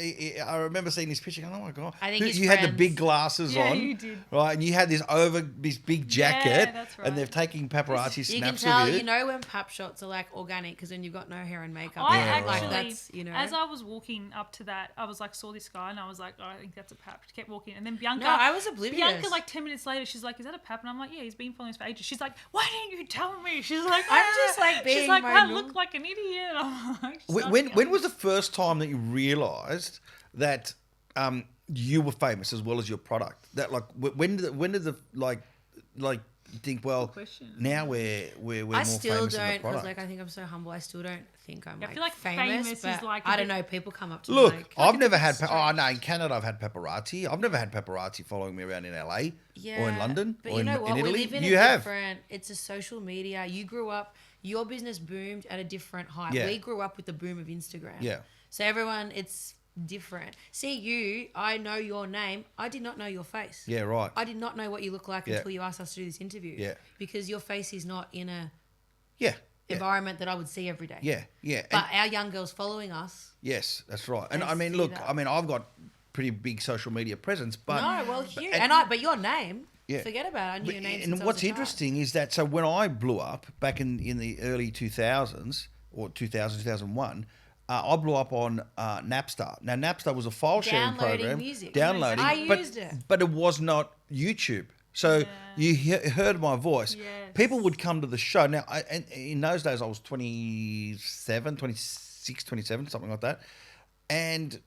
I remember seeing this picture. Going, oh my God! I think you had the big glasses on. Yeah, you did. Right, and you had this big jacket. Yeah, that's right. And they're taking paparazzi snaps of you. You can tell, you know, when pap shots are like organic because when you've got no hair and makeup. I actually, as I was walking up to that, I was like, saw this guy, and I was like, oh, I think that's a pap. Kept walking, and then Bianca. No, I was oblivious. Bianca, like 10 minutes later, she's like, is that a pap? And I'm like, yeah, he's been following us for ages. She's like, why didn't you tell me? She's like, I'm just like being. She's like, I look like an idiot. I'm like, when was the first time that you realised that you were famous as well as your product? That like when did the like you think, well, now we're more famous than the product? I still don't, because like I think I'm so humble. I still don't think I'm I feel like famous but is like I don't know. People come up to me. Look, I've never had. In Canada I've had paparazzi. I've never had paparazzi following me around in LA or in London but or you know what? in Italy. We live in different. It's a social media. You grew up. Your business boomed at a different height. Yeah. We grew up with the boom of Instagram. Yeah. So everyone, it's different. See, I know your name. I did not know your face. Yeah, right. I did not know what you look like until you asked us to do this interview. Yeah. Because your face is not in a environment that I would see every day. Yeah, yeah. But our young girls following us. Yes, that's right. And I mean, look, I've got pretty big social media presence, but huge. But your name. Yeah. Forget about it. I knew your name. And what's interesting is that so when I blew up back in the early 2000s or 2001, I blew up on Napster. Now Napster was a file sharing program. Downloading. I used it. But it was not YouTube. So you heard my voice. Yes. People would come to the show. Now, in those days, I was 26, 27, something like that. And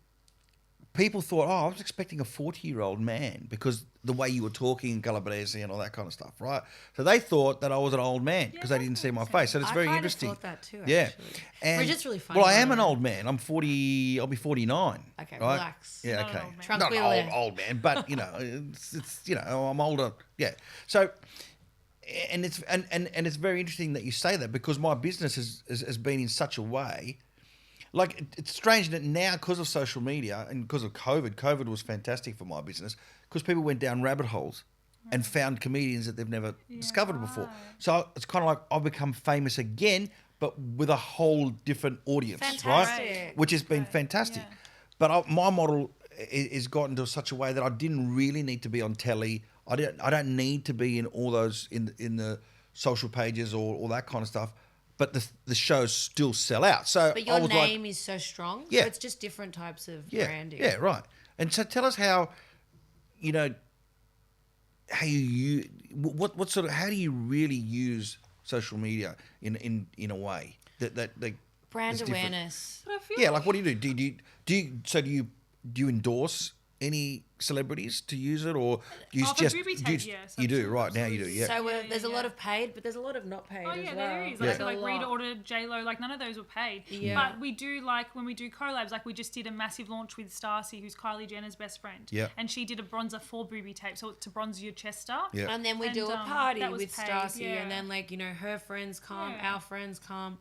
people thought, I was expecting a 40-year-old man because the way you were talking, Calabrese and all that kind of stuff, right? So they thought that I was an old man because they didn't see my face. So it's very interesting. I thought that too, yeah. actually. And, Bridget's really funny. Well, I am an old man. I'm 40. I'll be 49. Okay, right? relax. Yeah, okay. Not an old man, but it's I'm older. Yeah. So, and it's very interesting that you say that because my business has been in such a way. Like, it's strange that now, because of social media and because of COVID was fantastic for my business because people went down rabbit holes and found comedians that they've never discovered before. So it's kind of like I've become famous again, but with a whole different audience, right? Which has been fantastic. Yeah. But my model is gotten to such a way that I didn't really need to be on telly. I don't need to be in all those in the social pages or all that kind of stuff. but the shows still sell out. So but your name is so strong. Yeah. So it's just different types of branding. Yeah, right. And so tell us how, how you what sort of, how do you really use social media in a way that brand awareness. But I feel like what do you do? Do you endorse any celebrities to use it, or you just Booby Tape, yes, you do right now? You do, yeah. So there's a lot of paid, but there's a lot of not paid. Oh as yeah, well. there is. Like Rita ordered J-Lo, like none of those were paid. Yeah. But we do, like when we do collabs, like we just did a massive launch with Stacy, who's Kylie Jenner's best friend. Yeah. And she did a bronzer for Booby Tape, so it's to bronze your chest up. Yeah. And then we do a party with paid, Stacy, yeah. and then her friends come, our friends come.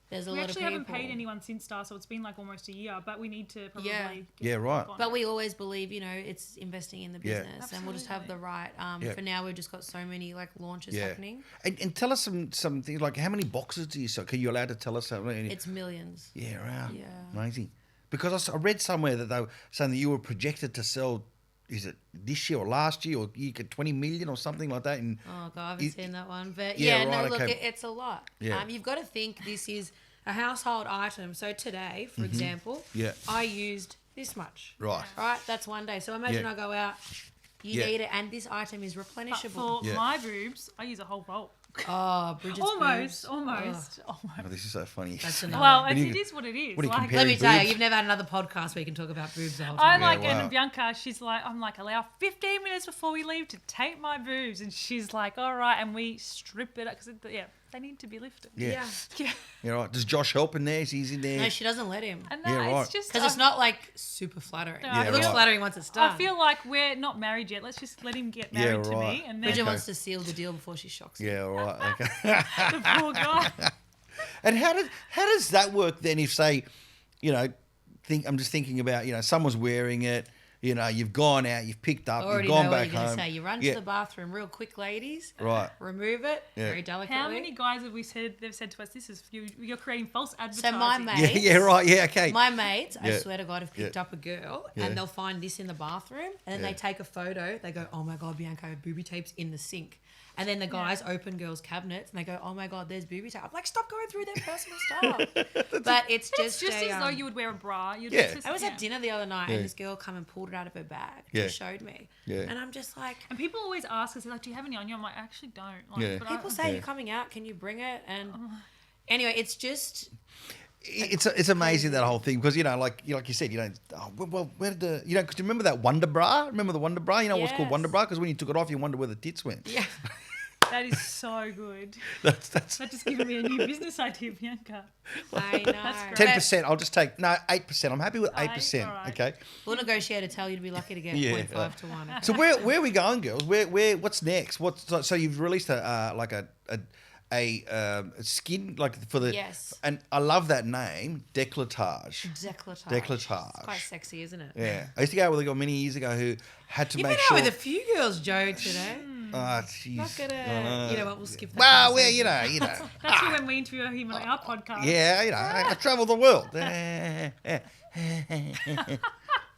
There's a we lot of actually people. haven't paid anyone since Star, so it's been like almost a year, but we need to probably right. But we always believe, it's investing in the business, and we'll just have the right. For now, we've just got so many like launches happening. And tell us some things, like how many boxes do you sell? Are you allowed to tell us how many? It's millions. Yeah, wow. Yeah. Amazing. Because I read somewhere that they were saying that you were projected to sell, is it this year or last year, or you get 20 million or something like that? Oh God, I haven't seen that one. But look, it's a lot. Yeah. You've got to think this is a household item. So today, for example, I used this much. Right. Right, that's one day. So imagine I go out, you need it, and this item is replenishable. But for my boobs, I use a whole bolt. Oh, Bridget's almost. Oh, this is so funny. That's well, it is what it is. What like, let me tell you, you've never had another podcast where you can talk about boobs the whole time. And Bianca, she's like, I'm like, allow 15 minutes before we leave to tape my boobs, and she's like, all right, and we strip it up because they need to be lifted. Yeah. Yeah. Right. Does Josh help in there? He's in there. No, she doesn't let him. And right. it's just because it's not like super flattering. No, it looks flattering once it's done. I feel like we're not married yet. Let's just let him get married to me, and then Bridget wants to seal the deal before she shocks him. Yeah. Right. Okay. the poor guy. And how does that work then? If say, I'm just thinking about someone's wearing it. You've gone out, you've picked up, you've gone back home. Say. You run to the bathroom real quick, ladies. Right. Remove it very delicately. How many guys have they've said to us, this is you're creating false advertising? So my mates. Okay. My mates, I swear to God, have picked up a girl and they'll find this in the bathroom and then they take a photo. They go, oh my God, Bianca, booby tape's in the sink. And then the guys open girls' cabinets and they go, oh my God, there's booby tape. I'm like, stop going through their personal stuff. But it's just as though you would wear a bra. I was at dinner the other night and this girl come and pulled it out of her bag. Just showed me. Yeah. And I'm just like... And people always ask us, like, do you have any on you? I'm like, I actually don't. Like, but people say, you're coming out, can you bring it? And anyway, it's just... It's amazing, that whole thing, because like you said, where did the because you remember that Wonder Bra? Remember the Wonder Bra? What's called Wonder Bra? Because when you took it off, you wonder where the tits went. Yeah. That is so good. That's That just given me a new business idea, Bianca. I know. That's great. 10%. I'll just take 8%. I'm happy with 8%. Right. Okay. We'll negotiate a tell you'd be lucky to get 0.5 to 1. So where are we going, girls? What's next? So you've released a skin, like for the and I love that name, Decolletage. It's quite sexy, isn't it? Yeah, I used to go out with a girl many years ago who had to You've make been sure. out with a few girls, Joe, today. Oh, jeez. Not gonna. You know what? We'll skip that. Well, That's when we interview him on our podcast. Yeah, I travel the world. What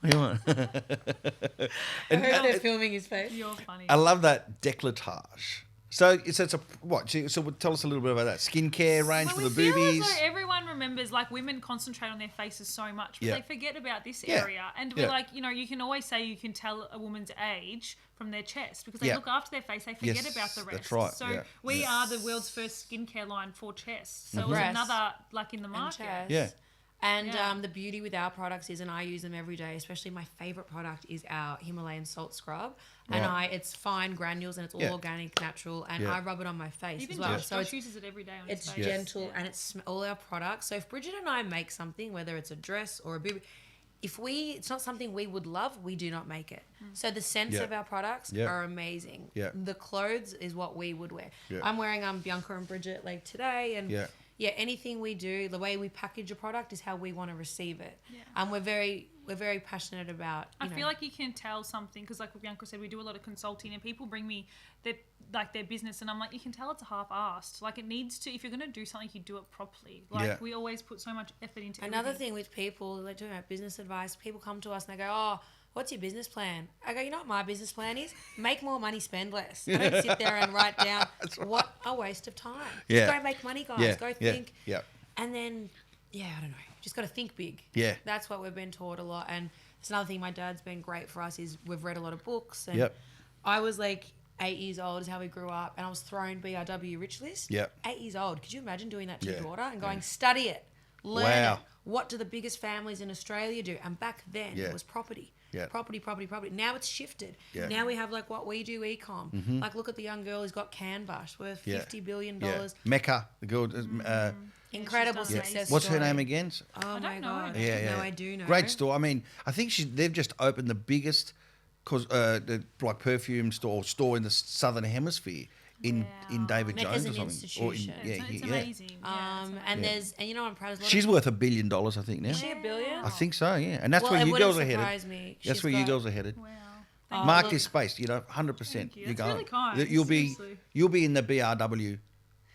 do you want? I heard they're filming his face. You're funny. I love that Decolletage. So it's a what? So tell us a little bit about that skincare range for the boobies. Feel as though everyone remembers, like, women concentrate on their faces so much, but they forget about this area. And we're like, you can always say you can tell a woman's age from their chest because they look after their face. They forget about the rest. That's right. So we are the world's first skincare line for chest. So it was another like in the market. And the beauty with our products is, and I use them every day, especially my favorite product is our Himalayan salt scrub. And it's fine granules and it's all organic, natural, and I rub it on my face as well. So Josh uses it every day on his face. It's gentle and it's all our products. So if Bridget and I make something, whether it's a dress or a booby, it's not something we would love, we do not make it. So the scents of our products are amazing. The clothes is what we would wear. I'm wearing Bianca and Bridgett like today, and anything we do, the way we package a product is how we want to receive it. We're very passionate about. I feel like you can tell something because, like Bianca said, we do a lot of consulting, and people bring me like their business, and I'm like, you can tell it's half-assed. Like it needs to, if you're going to do something, you do it properly. Like we always put so much effort into Another thing with people, like talking about business advice, people come to us and they go, oh, what's your business plan? I go, you know what my business plan is? Make more money, spend less. I don't sit there and write down what a waste of time. Just go make money, guys. Go think. Yeah. And then, I don't know. Just got to think big. Yeah. That's what we've been taught a lot. And it's another thing my dad's been great for us is we've read a lot of books. And I was like 8 years old is how we grew up. And I was thrown BRW rich list. 8 years old. Could you imagine doing that to your daughter and going, study it, learn it? What do the biggest families in Australia do? And back then it was property. Property. Now it's shifted. Now we have like what we do, e-com. Like look at the young girl who's got Canvas worth $50 billion. Mecca, the girl. Incredible success What's story. her name again? Oh my God. Yeah. No, I do know. Great store. I mean, I think they've just opened the biggest like perfume store in the Southern Hemisphere. In David Mecca's Jones or an something. institution. It's amazing. And there's, and you know, I'm proud of. She's worth $1 billion, I think now. Is she $1 billion? I think so, yeah. And that's where you girls are headed. Me. That's where you girls are headed. Wow. Mark this space, 100%. You're going. Really kind. You'll be in the BRW.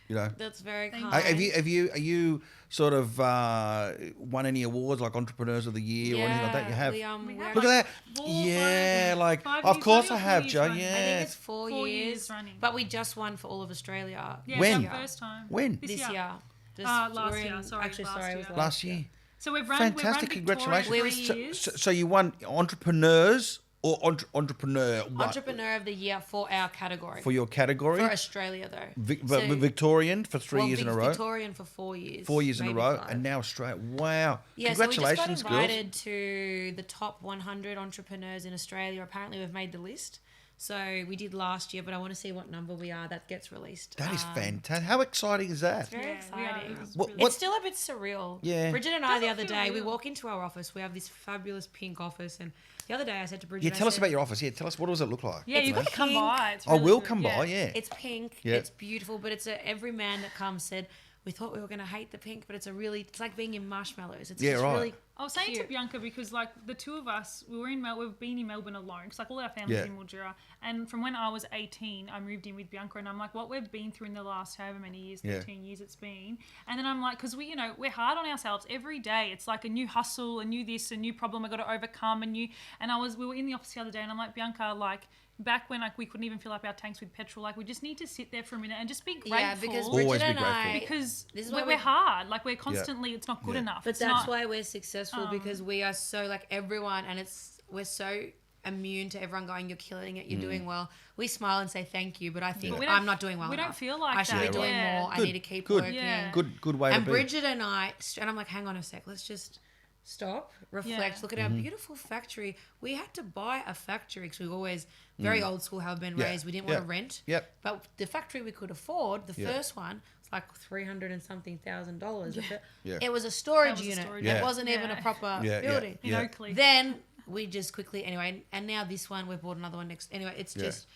That's very kind. Are you sort of won any awards like Entrepreneurs of the Year or anything like that? You have. Look at that. Yeah, like of course I have, Joe. Yeah. I think it's 4 years running. But we just won for all of Australia. Yeah, when? First time. When? This year. Last year. Sorry, actually, it was last year. So we've run. Fantastic! Congratulations. So, so you won Entrepreneurs or Entrepreneur? Entrepreneur of the Year for our category. For your category? For Australia, though. But Victorian for 3 years in a row? Victorian for 4 years. 4 years in a row. 5. And now Australia. Wow. Yeah, Congratulations, so we just got invited to the top 100 entrepreneurs in Australia. Apparently, we've made the list. So we did last year, but I want to see what number we are. That gets released. That is fantastic. How exciting is that? It's very exciting. It's still a bit surreal. Yeah. Bridgett and I, the other day, we walk into our office. We have this fabulous pink office. And the other day I said to Bridgett... Yeah, tell us about your office. Yeah, tell us, what does it look like? Yeah, you've got to come by. It's really will come by, yeah. It's pink. Yeah. It's beautiful. But every man that comes said... We thought we were going to hate the pink, but it's like being in marshmallows. It's just really I was saying to Bianca, because like the two of us, we've been in Melbourne alone, because like all our family's in Mildura, and from when I was 18, I moved in with Bianca, and I'm like, what we've been through in the last however many years, 13 years it's been, and then I'm like, because we're hard on ourselves every day. It's like a new hustle, a new this, a new problem I got to overcome, we were in the office the other day, and I'm like, Bianca, like, back when like we couldn't even fill up our tanks with petrol, like we just need to sit there for a minute and just be grateful. Yeah, because Bridgett and I, because we're hard, like we're constantly, it's not good enough. But that's why we're successful, because we are so like everyone, and we're so immune to everyone going, you're killing it, you're doing well. We smile and say thank you, but I think I'm not doing well. We enough. Don't feel like I should be doing more. I need to keep working. Yeah. Good way to be. And Bridgett and I, and I'm like, hang on a sec, let's just stop, reflect, look at our beautiful factory. We had to buy a factory because we always very old school, how we've been raised. We didn't want to rent. But the factory we could afford, the first one, it's like $300 and something thousand. It was a storage unit. It wasn't even a proper building. In Oakley. Then we just quickly, anyway, and now this one, we've bought another one next. Anyway, it's just...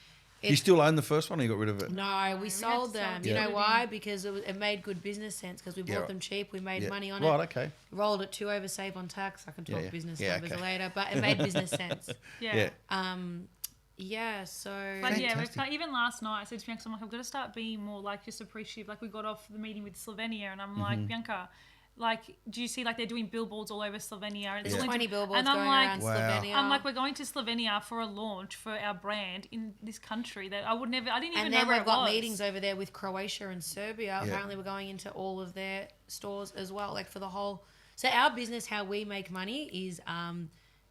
You still own the first one or you got rid of it? No, we sold them. You know why? Because it made good business sense, because we bought them cheap. We made money on it. Right, okay. Rolled it 2 over, save on tax. I can talk business numbers later, but it made business sense. So... But even last night, I said to Bianca, I'm like, I've got to start being more like just appreciative. Like we got off the meeting with Slovenia and I'm like, Bianca... Like, do you see, like, they're doing billboards all over Slovenia? There's 20 billboards going around Slovenia. I'm like, we're going to Slovenia for a launch for our brand in this country that I didn't even know where it was. And then we've got meetings over there with Croatia and Serbia. Apparently we're going into all of their stores as well, like for the whole... So our business, how we make money is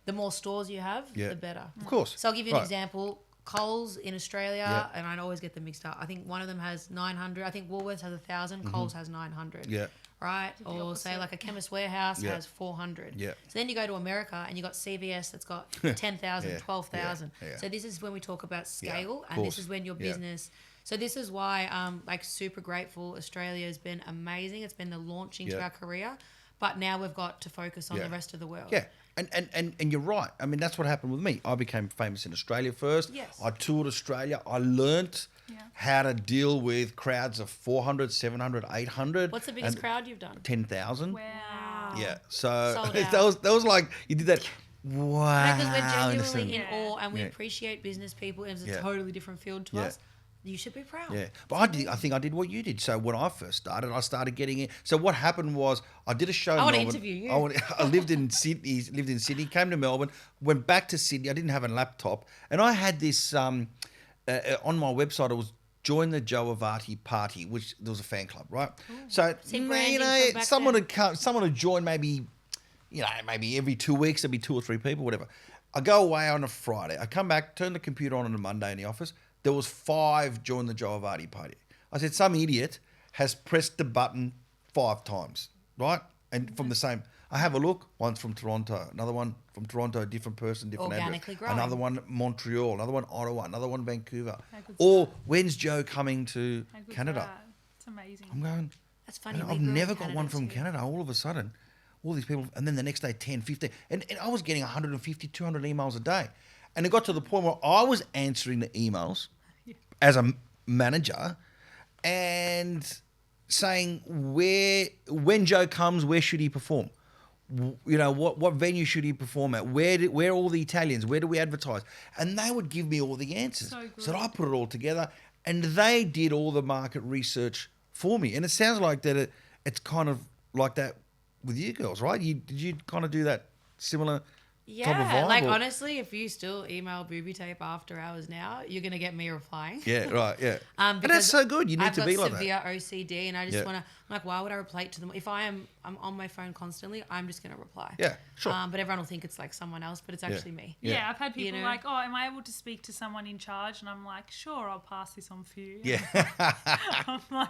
the more stores you have, the better. Of course. So I'll give you an example. Coles in Australia, and I always get them mixed up. I think one of them has 900. I think Woolworths has 1,000. Coles has 900. Yeah. Right? Or say like a Chemist Warehouse has 400. Yeah. So then you go to America and you got CVS that's got 10,000, 12,000. So this is when we talk about scale, and this is when your business... So this is why I'm like super grateful. Australia has been amazing. It's been the launching to our career. But now we've got to focus on the rest of the world. Yeah. And you're right. I mean, that's what happened with me. I became famous in Australia first. Yes. I toured Australia. I learnt how to deal with crowds of 400, 700, 800. What's the biggest crowd you've done? 10,000. Wow. Yeah. So that was like, you did that. Wow. Because we're genuinely in awe and we appreciate business people. And it's a totally different field to us. You should be proud. Yeah, but I think I did what you did. So when I first started, I started getting it. So what happened was I did a show. I want to interview you. I lived in Sydney. Came to Melbourne. Went back to Sydney. I didn't have a laptop, and I had this on my website. It was Join the Joe Avati Party, which there was a fan club, right? Ooh. So someone would join maybe every 2 weeks. There'd be 2 or 3 people, whatever. I go away on a Friday. I come back, turn the computer on a Monday in the office. There was 5 Join the Joe Avati Party. I said, some idiot has pressed the button 5 times, right? And from the same, I have a look. One's from Toronto, another one from Toronto, different person, different organically address. Growing. Another one Montreal, another one Ottawa, another one Vancouver. Or when's Joe coming to Canada? It's amazing. I'm going. That's funny. I've never got one from Canada. All of a sudden, all these people, and then the next day 10, 15, and I was getting 150, 200 emails a day. And it got to the point where I was answering the emails as a manager and saying when Joe comes, where should he perform? You know, what venue should he perform at? Where are all the Italians? Where do we advertise? And they would give me all the answers. So I put it all together, and they did all the market research for me. And it sounds like that it's kind of like that with you girls, right? Did you kind of do that similar type of vibe? Like honestly, if you still email Booby Tape after hours now, you're gonna get me replying. Yeah, right, yeah. But that's so good. You need to be like that. I've got severe OCD, and I just want to. I'm like, why would I reply to them? If I'm on my phone constantly, I'm just gonna reply. Yeah, sure. But everyone will think it's like someone else, but it's actually me. Yeah, I've had people like, oh, am I able to speak to someone in charge? And I'm like, sure, I'll pass this on for you. Yeah. I'm like,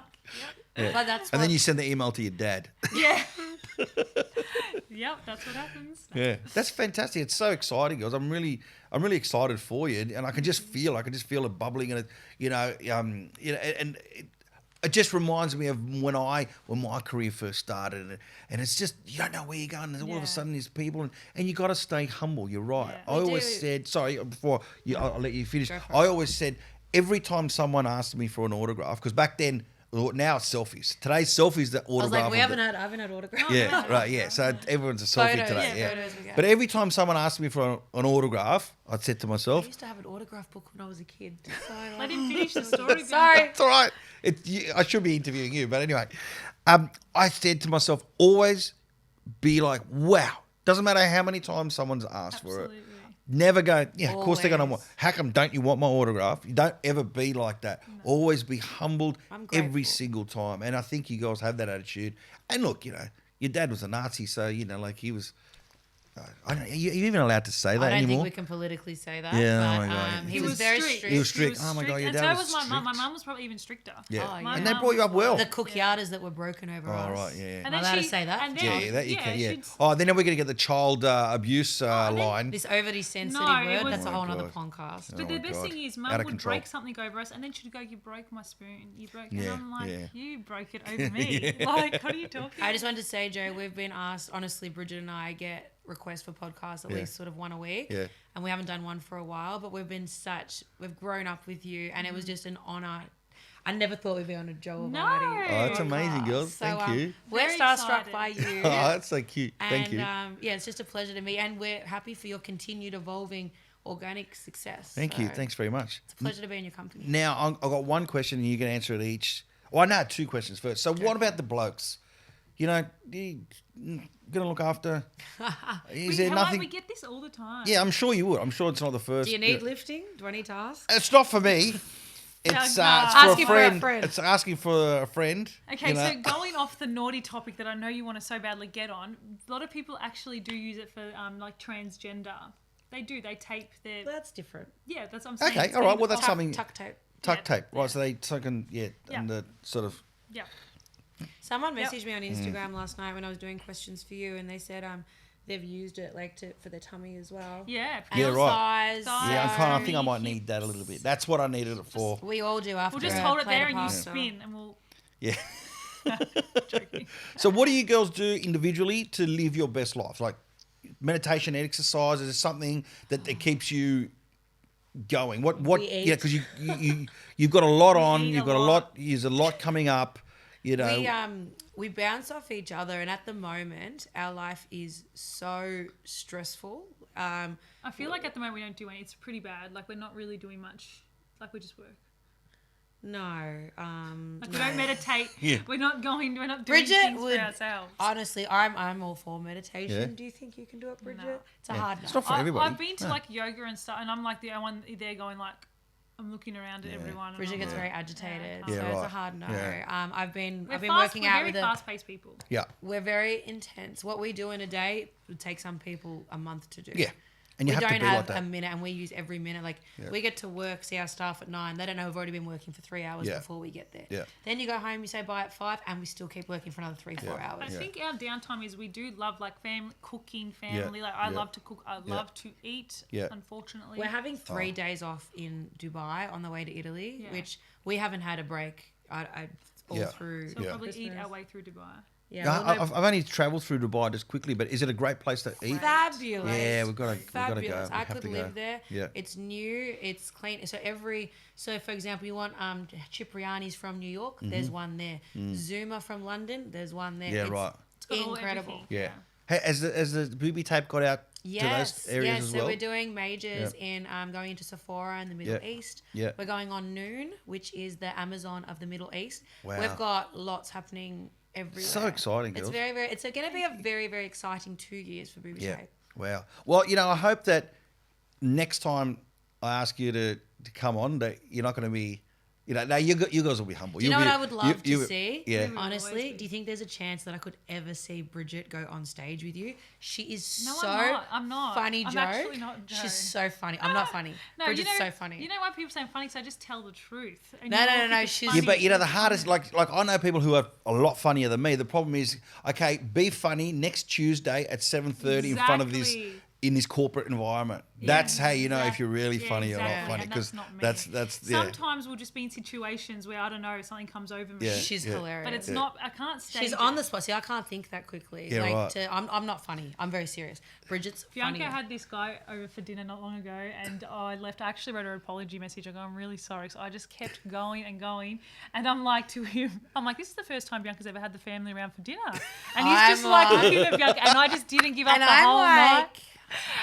yeah. But that's and then you send the email to your dad. Yeah. Yep, that's what happens. Yeah, that's fantastic. It's so exciting, guys. I'm really excited for you, and I can just feel it bubbling, and and it just reminds me of when my career first started, and it's just you don't know where you're going. There's all of a sudden there's people, and you got to stay humble. You're right. Yeah. I always said, sorry, before I'll let you finish. I always said every time someone asked me for an autograph, because back then. Now it's selfies. Today's selfies the autograph. I was like, I haven't had autograph. Yeah, right. Yeah, so everyone's a selfie photos, today. Yeah, photos we get. But every time someone asked me for an autograph, I'd said to myself, I used to have an autograph book when I was a kid. So I didn't finish the story. Sorry, it's all right. I should be interviewing you, but anyway, I said to myself, always be like, wow. Doesn't matter how many times someone's asked for it. Never go, yeah, of course they're going to want. How come don't you want my autograph? You don't ever be like that. No. Always be humbled every single time. And I think you guys have that attitude. And look, your dad was a Nazi, so, like he was... I don't know, are you even allowed to say that anymore? I don't think we can politically say that. Yeah, but, oh my God. He was very strict. He was strict. Oh my God, your dad was strict. And so was my mum. My mum was probably even stricter. Yeah. Oh, and they brought you up well. The cookyardas that were broken over us. Oh, right, yeah. Am I allowed to say that? That you can, yeah. Oh, then we're going to get the child abuse line. This overly sensitive word, that's a whole other podcast. But the best thing is, Mum would break something over us, and then she'd go, you broke my spoon. You broke it. And I'm like, you broke it over me. Like, what are you talking I just wanted to say, Joe, we've been asked, honestly, Bridgett and I get requests for podcasts at least sort of one a week. Yeah. And we haven't done one for a while, but we've grown up with you, and it was just an honour. I never thought we'd be on a Joe Avati. Oh, that's amazing, girls. So, Thank you. We're starstruck by you. Oh, that's so cute. Thank you. It's just a pleasure to meet, and we're happy for your continued evolving organic success. Thank you. Thanks very much. It's a pleasure to be in your company. Now, I've got one question, and you can answer it each. Well, no, 2 questions first. So what about the blokes? You going to look after? Is there nothing? We get this all the time. Yeah, I'm sure you would. I'm sure it's not the first. Do you need lifting? Do I need to ask? It's not for me. It's asking for a friend. It's asking for a friend. Okay, so going off the naughty topic that I know you want to so badly get on, a lot of people actually do use it for like transgender. They do. They tape their... That's different. Yeah, that's what I'm saying. Okay, all right. Well, that's something... Tuck tape. Tuck tape. Right, so they can, and the sort of... Yeah. Someone messaged me on Instagram last night when I was doing questions for you, and they said they've used it for their tummy as well. Yeah. Yeah, right. Size. Yeah, I think I might need that a little bit. That's what I needed it for. We all do after. We'll just hold it there and you spin, and we'll. Yeah. So, what do you girls do individually to live your best life? Like meditation, exercise, is it something that keeps you going? What? Yeah, because you've got a lot on. You've got a lot. There's a lot coming up. We bounce off each other, and at the moment our life is so stressful. I feel like at the moment we don't do any. It's pretty bad. Like we're not really doing much. Like we just work. No. We don't meditate. We're not doing Bridgett things for ourselves. Honestly, I'm all for meditation. Yeah. Do you think you can do it, Bridgett? No. It's a hard no. It's not for everybody. I've been to like yoga and stuff, and I'm like the one there going like, I'm looking around at everyone. Bridgett gets very agitated, so right. it's a hard no. Yeah. I've been working out with very fast-paced people. Yeah. We're very intense. What we do in a day would take some people a month to do. Yeah. And you we have don't to be have like that. a minute, and we use every minute. Like we get to work, see our staff at 9. They don't know we've already been working for 3 hours before we get there. Yeah. Then you go home, you say bye at 5, and we still keep working for another 3-4 hours. I think our downtime is we do love like cooking. Like I love to cook. I love to eat. Yeah. Unfortunately, we're having 3 days off in Dubai on the way to Italy, which we haven't had a break. Through. So we'll probably eat our way through Dubai. Yeah, I've only travelled through Dubai just quickly, but is it a great place to eat? Fabulous. Yeah, we've got to go. I could live there. Yeah. It's new. It's clean. So for example, you want Cipriani's from New York. There's one there. Zuma from London. There's one there. Yeah, right. It's incredible. Yeah. Hey, has the Booby Tape got out to those areas as well? So we're doing majors in going into Sephora in the Middle East. Yeah. We're going on Noon, which is the Amazon of the Middle East. Wow. We've got lots happening everywhere. So exciting, girls. It's it's going to be a very, very exciting 2 years for Booby Tape. Wow. Well, I hope that next time I ask you to come on, that you're not going to be, now you guys will be humble. Do you know what I would love to see? Yeah. Honestly, do you think there's a chance that I could ever see Bridgett go on stage with you? She is I'm not. funny, I'm Joe. actually not, Joe. She's so funny. I'm not funny. No, Bridget's so funny. You know why people say I'm funny? Because I just tell the truth. And No. She's Yeah, but the hardest, like I know people who are a lot funnier than me. The problem is, okay, be funny next Tuesday at 7:30 in front of in this corporate environment. That's how you know if you're really funny or not funny. Because that's sometimes we'll just be in situations where I don't know, something comes over me. Yeah. She's hilarious. But it's not. I can't stay. She's on the spot. See, I can't think that quickly. Yeah, right. I'm not funny. I'm very serious. Bridget's Bianca funnier. had this guy over for dinner not long ago, and I left. I actually wrote her an apology message. I go, I'm really sorry. So I just kept going and going, and I'm like to him, this is the first time Bianca's ever had the family around for dinner, and he's just like looking at Bianca, and I just didn't give up the whole night.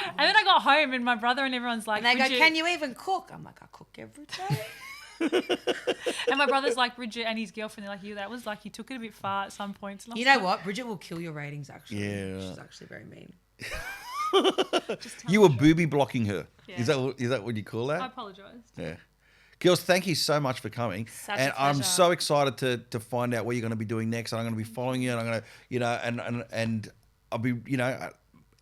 And then I got home and my brother and everyone's like, and they go, can you even cook? I'm like, I cook every day. And my brother's like, Bridgett and his girlfriend, they're like, that was like, you took it a bit far at some points. You know what? Bridgett will kill your ratings, actually. Yeah. She's actually very mean. You were booby blocking her. Yeah. Is that what you call that? I apologised. Yeah. Girls, thank you so much for coming. Such and a pleasure. I'm so excited to find out what you're going to be doing next. And I'm going to be following you, and I'm going to, and I'll be, hopefully.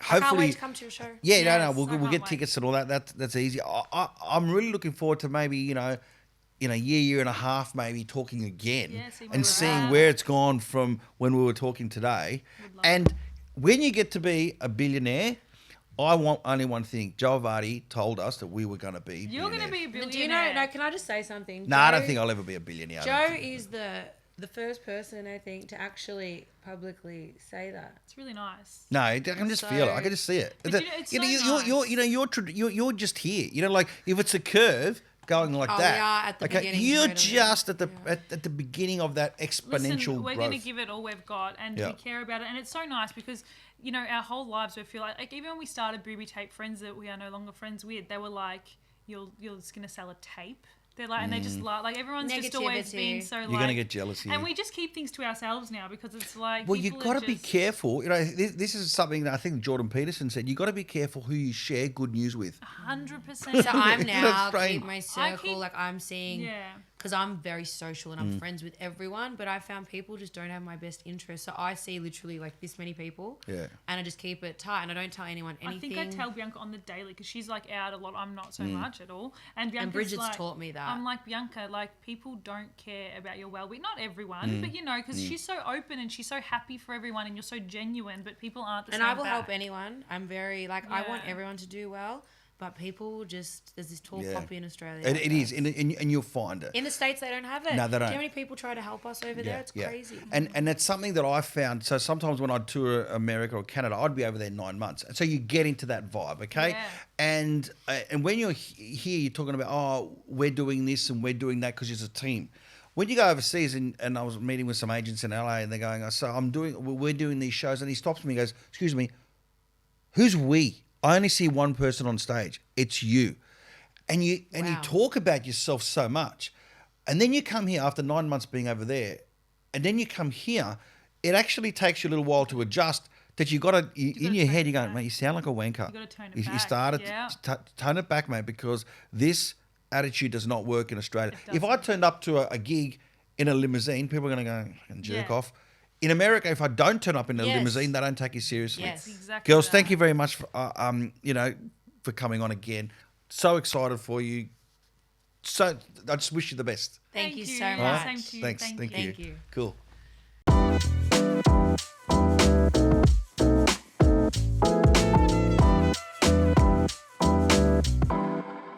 I can't wait to come to your show. Yeah, we'll get tickets and all that. That's easy. I'm really looking forward to maybe, in a year and a half, maybe talking again and seeing where it's gone from when we were talking today. And when you get to be a billionaire, I want only one thing. Joe Vardy told us that we were going to be You're going to be a billionaire. Do you know? No, can I just say something? No, I don't think I'll ever be a billionaire. Joe is the first person, I think, to actually publicly say that. It's really nice. No, I can just feel it. I can just see it. It's You're just here. Like if it's a curve going like that. We are at the beginning. You're just at the beginning of that exponential we're growth. going to give it all we've got, and we care about it, and it's so nice because our whole lives we feel like even when we started Booby Tape, friends that we are no longer friends with, they were like, you're just going to sell a tape. They're like, and they just like everyone's just always been so like. You're going to get jealous here. And we just keep things to ourselves now because it's like. Well, you've got to be careful. This is something that I think Jordan Peterson said. You've got to be careful who you share good news with. 100%. So I'm now keep my circle. Like I'm seeing. Yeah. Because I'm very social and I'm friends with everyone, but I found people just don't have my best interest. So I see literally like this many people, and I just keep it tight and I don't tell anyone anything. I think I tell Bianca on the daily because she's like out a lot. I'm not so much at all. And Bridget's taught me that. I'm like, Bianca, like people don't care about your well-being. Not everyone, but because she's so open and she's so happy for everyone and you're so genuine, but people aren't the same. And I will help anyone. I'm very I want everyone to do well. But people just, there's this tall poppy in Australia. It is, and you'll find it. In the States, they don't have it. No, they don't. Do you know how many people try to help us over there? It's crazy. And that's something that I found. So sometimes when I'd tour America or Canada, I'd be over there 9 months. So you get into that vibe, okay? Yeah. And when you're here, you're talking about, we're doing this and we're doing that because it's a team. When you go overseas, and I was meeting with some agents in LA, and they're going, we're doing these shows, and he stops me and goes, excuse me, who's we? I only see one person on stage. It's you. And you talk about yourself so much. And then you come here after 9 months being over there, and then you come here, it actually takes you a little while to adjust. That you got to, in your head, you're going, mate, you sound like a wanker. You got to tone it back. You started to tone it back, mate, because this attitude does not work in Australia. If I turned up to a gig in a limousine, people are going to go and jerk off. In America, if I don't turn up in a limousine, they don't take you seriously. Yes, exactly. Girls, thank you very much for, for coming on again. So excited for you. So I just wish you the best. Thank you so much. Same to you. Thanks. Thank you. Cool.